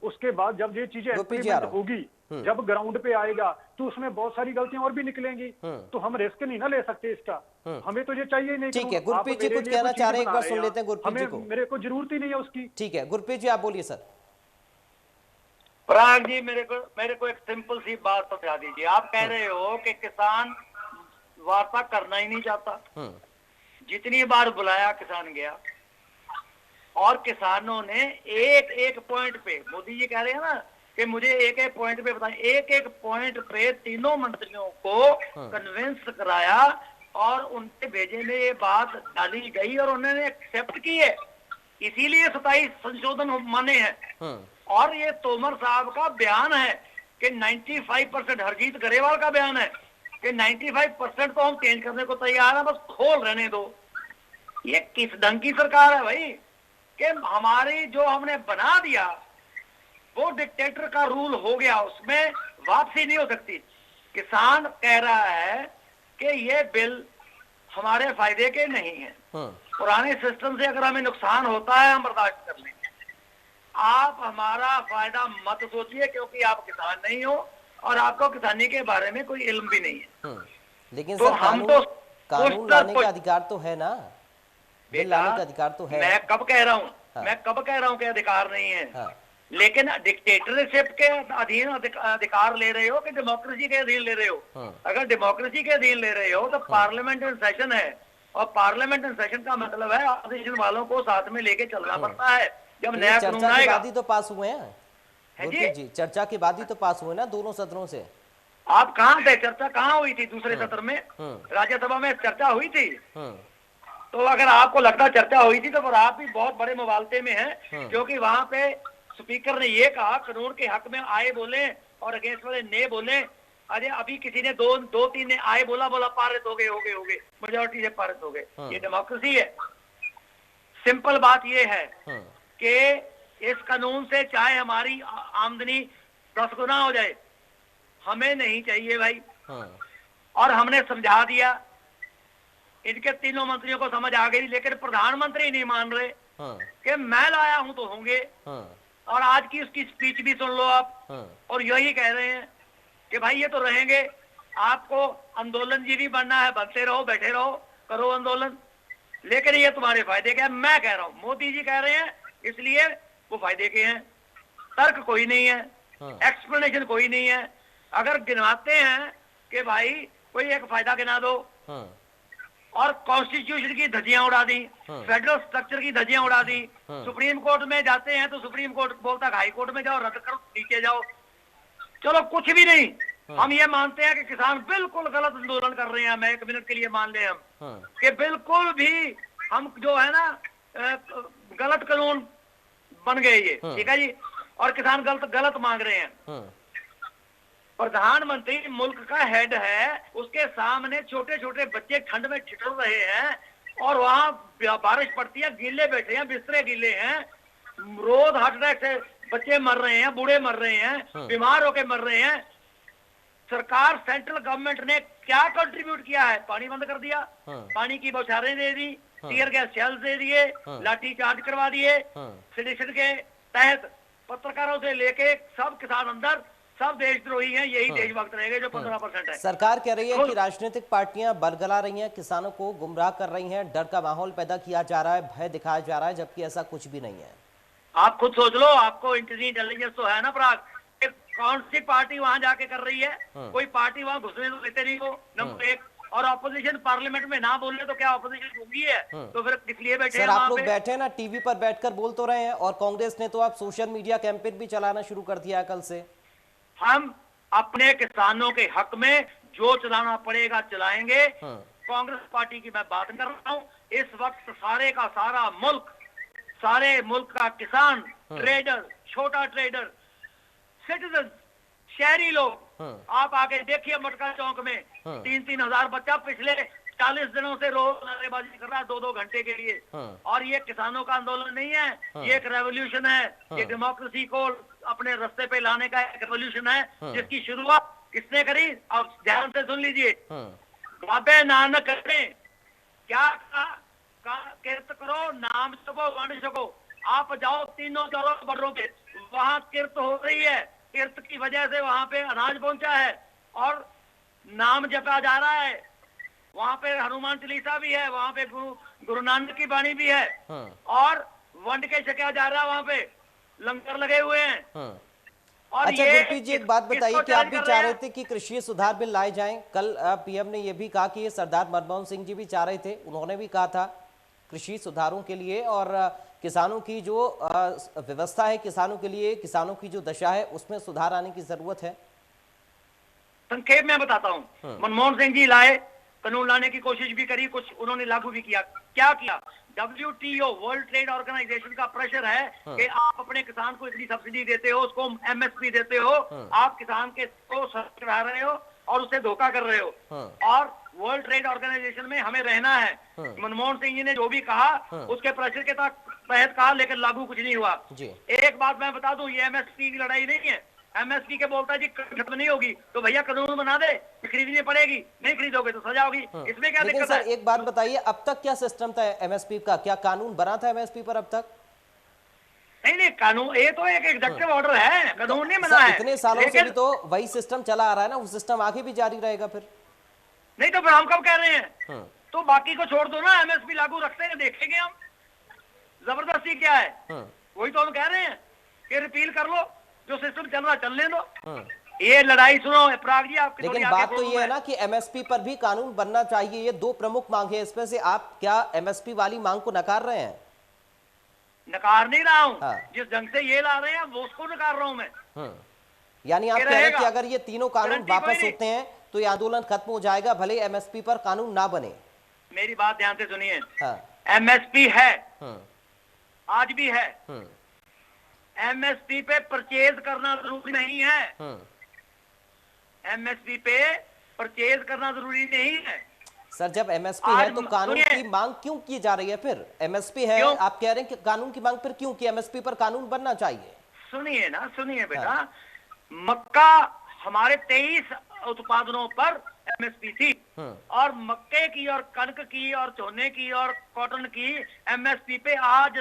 उसके बाद जब ये चीजें इम्प्लीमेंट होगी, जब ग्राउंड पे आएगा तो उसमें बहुत सारी गलतियां और भी निकलेंगी। तो हम रिस्क नहीं ना ले सकते इसका, हमें तो ये चाहिए ही नहीं। ठीक है, गुरप्रीत जी कुछ कहना चाह रहे हैं, एक बार सुन लेते हैं गुरप्रीत जी को। मेरे को जरूरत ही नहीं है उसकी। ठीक है गुरप्रीत जी, आप बोलिए सर। पराग जी, मेरे को एक सिंपल सी बात समझा दीजिए। आप कह रहे हो कि किसान वार्ता करना ही नहीं चाहता, जितनी बार बुलाया किसान गया, और किसानों ने एक पॉइंट पे, मोदी जी कह रहे हैं ना कि मुझे एक पॉइंट पे बताएं, एक पॉइंट पे तीनों मंत्रियों को कन्विंस कराया और उनके भेजे में ये बात डाली गई और उन्होंने एक्सेप्ट की है। इसीलिए 27 संशोधन माने हैं। और ये तोमर साहब का बयान है कि 95% हरजीत गरेवाल का बयान है कि 95% तो हम चेंज करने को तैयार हैं, बस खोल रहने दो। ये किस ढंग की सरकार है भाई कि हमारी जो हमने बना दिया वो डिक्टेटर का रूल हो गया, उसमें वापसी नहीं हो सकती। किसान कह रहा है कि ये बिल हमारे फायदे के नहीं है, पुराने सिस्टम से अगर हमें नुकसान होता है हम बर्दाश्त कर लेंगे, आप हमारा फायदा मत सोचिए, क्योंकि आप किसान नहीं हो और आपको किसानी के बारे में कोई इल्म भी नहीं है। लेकिन तो सर, हम तो कानून लाने का अधिकार तो है ना, बिल लाने का अधिकार तो है। मैं कब कह रहा हूँ कि अधिकार नहीं है, लेकिन डिक्टेटरशिप के अधीन अधिकार ले रहे हो कि डेमोक्रेसी के अधीन ले रहे हो? अगर डेमोक्रेसी के अधीन ले रहे हो तो पार्लियामेंट इन सेशन है, और पार्लियामेंट इन सेशन का मतलब है ऑपोजिशन वालों को साथ में लेके चलना पड़ता है। जब नया कानून आएगा, चर्चा के बाद ही तो पास हुए हैं जी, चर्चा के बाद ही तो पास हुए ना दोनों सदनों से। आप कहाँ थे? चर्चा कहाँ हुई थी? दूसरे सत्र में, राज्यसभा में चर्चा हुई थी। तो अगर आपको लगता चर्चा हुई थी तो फिर आप भी बहुत बड़े मुवालते में हैं, क्योंकि वहां पे स्पीकर ने ये कहा कानून के हक में आए बोले और अगेंस्ट वाले ने बोले। अरे अभी किसी ने दो तीन ने आए बोला पारित हो गए, मेजोरिटी से पारित हो गए। ये डेमोक्रेसी है। सिंपल बात ये है कि इस कानून से चाहे हमारी आमदनी 10 गुना हो जाए, हमें नहीं चाहिए भाई। और हमने समझा दिया, इनके तीनों मंत्रियों को समझ आ गई, लेकिन प्रधानमंत्री नहीं मान रहे कि मैं लाया हूं तो होंगे। और आज की उसकी स्पीच भी सुन लो आप, और यही कह रहे हैं कि भाई ये तो रहेंगे, आपको आंदोलन जी भी बनना है, बनते रहो, बैठे रहो, करो आंदोलन, लेकिन ये तुम्हारे फायदे का है। मैं कह रहा हूं, मोदी जी कह रहे हैं, इसलिए वो फायदे के हैं। तर्क कोई नहीं है, एक्सप्लेनेशन कोई नहीं है। अगर गिनवाते हैं कि भाई कोई एक फायदा गिना दो, और कॉन्स्टिट्यूशन की धज्जियां उड़ा दी, फेडरल स्ट्रक्चर की धज्जियां उड़ा दी। सुप्रीम कोर्ट में जाते हैं तो सुप्रीम कोर्ट बोलता है हाई कोर्ट में जाओ, रद्द करो, नीचे जाओ। चलो कुछ भी नहीं, हम ये मानते हैं कि किसान बिल्कुल गलत आंदोलन कर रहे हैं। मैं 1 मिनट के लिए मान ले हम कि बिल्कुल भी हम जो है ना गलत कानून बन गए ये, ठीक है जी, और किसान गलत मांग रहे हैं। प्रधानमंत्री मुल्क का हेड है, उसके सामने छोटे छोटे बच्चे ठंड में ठिठुर रहे हैं और वहां बारिश पड़ती है, गीले बैठे हैं, बिस्तरे गीले हैं, रोज हार्ट अटैक से बच्चे मर रहे हैं, बूढ़े मर रहे हैं, बीमार होके मर रहे हैं। सरकार सेंट्रल गवर्नमेंट ने क्या कंट्रीब्यूट किया है? पानी बंद कर दिया, पानी की बौछारें दे दी, टीयर गैस शेल दे दिए, लाठी चार्ज करवा दिए। सेडिशन के तहत पत्रकारों से लेके सब किसान अंदर, सब देशद्रोही हैं। यही देशभक्त रहेंगे जो 15% है। सरकार कह रही है कि राजनीतिक पार्टियां बरगला रही हैं, किसानों को गुमराह कर रही हैं, डर का माहौल पैदा किया जा रहा है, भय दिखाया जा रहा है, जबकि ऐसा कुछ भी नहीं है। आप खुद सोच लो, आपको इंटेलिजेंस तो है ना पराग, कौन सी पार्टी वहां जाके कर रही है? कोई पार्टी वहां घुसने तो देते नहीं हो, नंबर 1। और ऑपोजिशन पार्लियामेंट में ना बोले तो क्या ऑपोजिशन होगी है? तो फिर किस लिए बैठे हैं? सर आप लोग बैठे ना टीवी पर बैठकर बोल तो रहे हैं, और कांग्रेस ने तो आप सोशल मीडिया कैंपेन भी चलाना शुरू कर दिया कल से। हम अपने किसानों के हक में जो चलाना पड़ेगा चलाएंगे। कांग्रेस पार्टी की मैं बात कर रहा हूं। इस वक्त सारे का सारा मुल्क, सारे मुल्क का किसान, ट्रेडर, छोटा ट्रेडर, सिटीजन, शहरी लोग, आप आके देखिए मटका चौक में 3-3 हजार बच्चा पिछले 40 दिनों से रोज नारेबाजी कर रहा है 2-2 घंटे के लिए। और ये किसानों का आंदोलन नहीं है, ये एक रेवोल्यूशन है। ये डेमोक्रेसी को अपने रास्ते पे लाने का एक रेवोल्यूशन है, जिसकी शुरुआत किसने करी? अब ध्यान से सुन लीजिए। बाबे नानक करें क्या कहा? किरत करो, नाम सको, वर्ण सको। आप जाओ तीनों चारों बॉर्डरों पे, वहां किरत हो रही है। किरत की वजह से वहां पे अनाज पहुंचा है और नाम जपा जा रहा है। वहां पे हनुमान चालीसा भी है, वहां पे गुरु नानक की बाणी भी है, और वंड के छका जा रहा है, वहां पे लंगर लगे हुए हैं। और अच्छा गुरप्रीत जी, एक बात बताइए कि आप भी चाह रहे थे कि कृषि सुधार बिल लाए जाएं। कल पीएम ने यह भी कहा कि ये सरदार मनमोहन सिंह जी भी चाह रहे थे, उन्होंने भी कहा था कृषि सुधारों के लिए और किसानों की जो व्यवस्था है, किसानों के लिए, किसानों की जो दशा है, उसमें सुधार आने की जरूरत है। संक्षेप में बताता हूं। मनमोहन सिंह जी लाए, कानून लाने की कोशिश भी करी, कुछ उन्होंने लागू भी किया। क्या किया? WTO, वर्ल्ड ट्रेड ऑर्गेनाइजेशन का प्रेशर है कि आप अपने किसान को इतनी सब्सिडी देते हो, उसको MSP देते हो, आप किसान के को करा रहे हो और उसे धोखा कर रहे हो। और वर्ल्ड ट्रेड ऑर्गेनाइजेशन में हमें रहना है। मनमोहन सिंह जी ने जो भी कहा उसके प्रेशर के तहत कहा, लेकिन लागू कुछ नहीं हुआ। एक बात मैं बता दूं, ये MSP की लड़ाई नहीं है। MSP के बोलता है जी खत्म नहीं होगी तो भैया कानून बना दे, खरीदनी पड़ेगी, नहीं खरीदोगे तो सजा होगी। इसमें क्या दिक्कत है? एक बात बताइए, अब तक क्या सिस्टम था MSP का? क्या कानून बना था MSP पर अब तक? नहीं, कानून ये तो एक एग्जीक्यूटिव ऑर्डर है, कानून नहीं बना है। इतने सालों से भी तो वही सिस्टम चला आ रहा है ना, वो सिस्टम आगे भी जारी रहेगा फिर? नहीं तो फिर हम कब कह रहे हैं? तो बाकी को छोड़ दो ना, MSP लागू रखते हैं, देखेंगे हम जबरदस्ती क्या है। वही तो हम कह रहे हैं कि रिपील कर लो, जो सिस्टम चल रहा चलने दो। ये लड़ाई सुनो पराग जी, आपकी लेकिन बात तो ये है ना कि MSP पर भी कानून बनना चाहिए, ये 2 प्रमुख मांग है। इसमें से आप क्या MSP वाली मांग को नकार रहे हैं? नकार नहीं रहा हूँ। जिस ढंग से ये ला रहे हैं वो उसको नकार रहा हूँ मैं। यानी आप कह रहे हैं कि अगर ये तीनों कानून वापस होते हैं तो ये आंदोलन खत्म हो जाएगा, भले MSP पर कानून ना बने। मेरी बात ध्यान से सुनिए। MSP है, आज भी है। MSP पे परचेज करना जरूरी नहीं है। MSP पे परचेज करना जरूरी नहीं है। सर जब MSP है तो कानून की मांग क्यों की जा रही है? फिर MSP है, आप कह रहे हैं कि कानून की मांग फिर क्यों की? MSP पर कानून बनना चाहिए। सुनिए ना, सुनिए बेटा। मक्का हमारे 23 उत्पादनों पर MSP थी, और मक्के की और कणक की और चोने की और कॉटन की MSP पे आज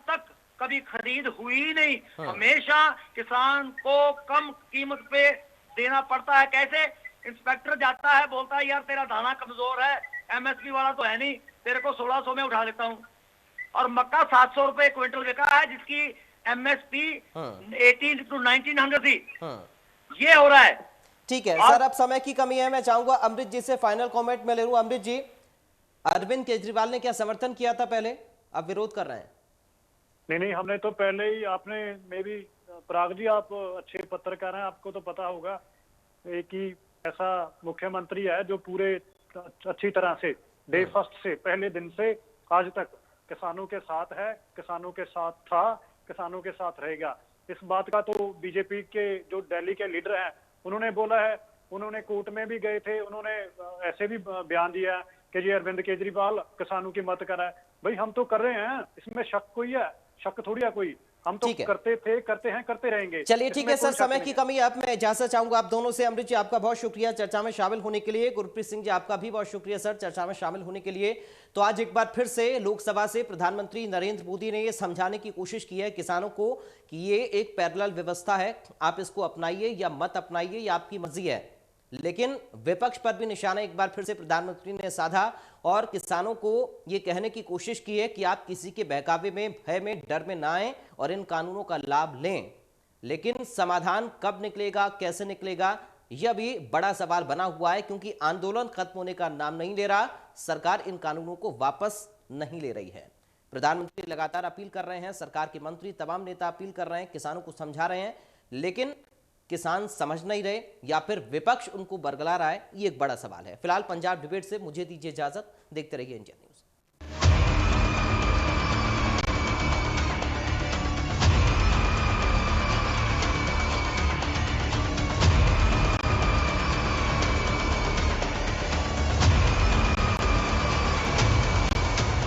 तक कभी खरीद हुई नहीं। हमेशा किसान को कम कीमत पे देना पड़ता है। कैसे? इंस्पेक्टर जाता है, बोलता है यार तेरा दाना कमजोर है, MSP वाला तो है नहीं, तेरे को 1600 में उठा लेता हूँ। और मक्का 700 रुपए क्विंटल बिका है, जिसकी एमएसपी 18 to 1900 थी। ये हो रहा है। ठीक है सर, अब समय की कमी है, मैं चाहूंगा अमृत जी से फाइनल कमेंट में ले लूं। अमृत जी, अरविंद केजरीवाल ने क्या समर्थन किया था पहले, अब विरोध कर रहे हैं? नहीं, हमने तो पहले ही, आपने मेरी पराग जी, आप अच्छे पत्रकार हैं, आपको तो पता होगा एक ही ऐसा मुख्यमंत्री है जो पूरे अच्छी तरह से डे फर्स्ट से, पहले दिन से आज तक किसानों के साथ है, किसानों के साथ था, किसानों के साथ रहेगा। इस बात का तो बीजेपी के जो दिल्ली के लीडर हैं उन्होंने बोला है, उन्होंने कोर्ट में भी गए थे, उन्होंने ऐसे भी बयान दिया कि जी अरविंद केजरीवाल किसानों की मदद कर रहा है। भाई हम तो कर रहे हैं, इसमें शक कोई है? शक थोड़ी है कोई, हम तो करते थे, करते हैं, करते रहेंगे। चलिए ठीक है सर, समय की कमी है, अब मैं इजाजत चाहूंगा आप दोनों से। अमृत जी आपका बहुत शुक्रिया चर्चा में शामिल होने के लिए। गुरप्रीत सिंह जी आपका भी बहुत शुक्रिया सर चर्चा में शामिल होने के लिए। तो आज एक बार फिर से लोकसभा से प्रधानमंत्री नरेंद्र मोदी ने यह समझाने की कोशिश की है किसानों को कि ये एक पैरेलल व्यवस्था है, आप इसको अपनाइए या मत अपनाइए, ये आपकी मर्जी है। लेकिन विपक्ष पर भी निशाना एक बार फिर से प्रधानमंत्री ने साधा और किसानों को यह कहने की कोशिश की है कि आप किसी के बहकावे में, भय में, डर में ना आए और इन कानूनों का लाभ लें। लेकिन समाधान कब निकलेगा, कैसे निकलेगा, यह भी बड़ा सवाल बना हुआ है, क्योंकि आंदोलन खत्म होने का नाम नहीं ले रहा, सरकार इन कानूनों को वापस नहीं ले रही है। प्रधानमंत्री लगातार अपील कर रहे हैं, सरकार के मंत्री, तमाम नेता अपील कर रहे हैं, किसानों को समझा रहे हैं, लेकिन किसान समझ नहीं रहे या फिर विपक्ष उनको बरगला रहा है, ये एक बड़ा सवाल है। फिलहाल पंजाब डिबेट से मुझे दीजिए इजाजत, देखते रहिए इंडिया।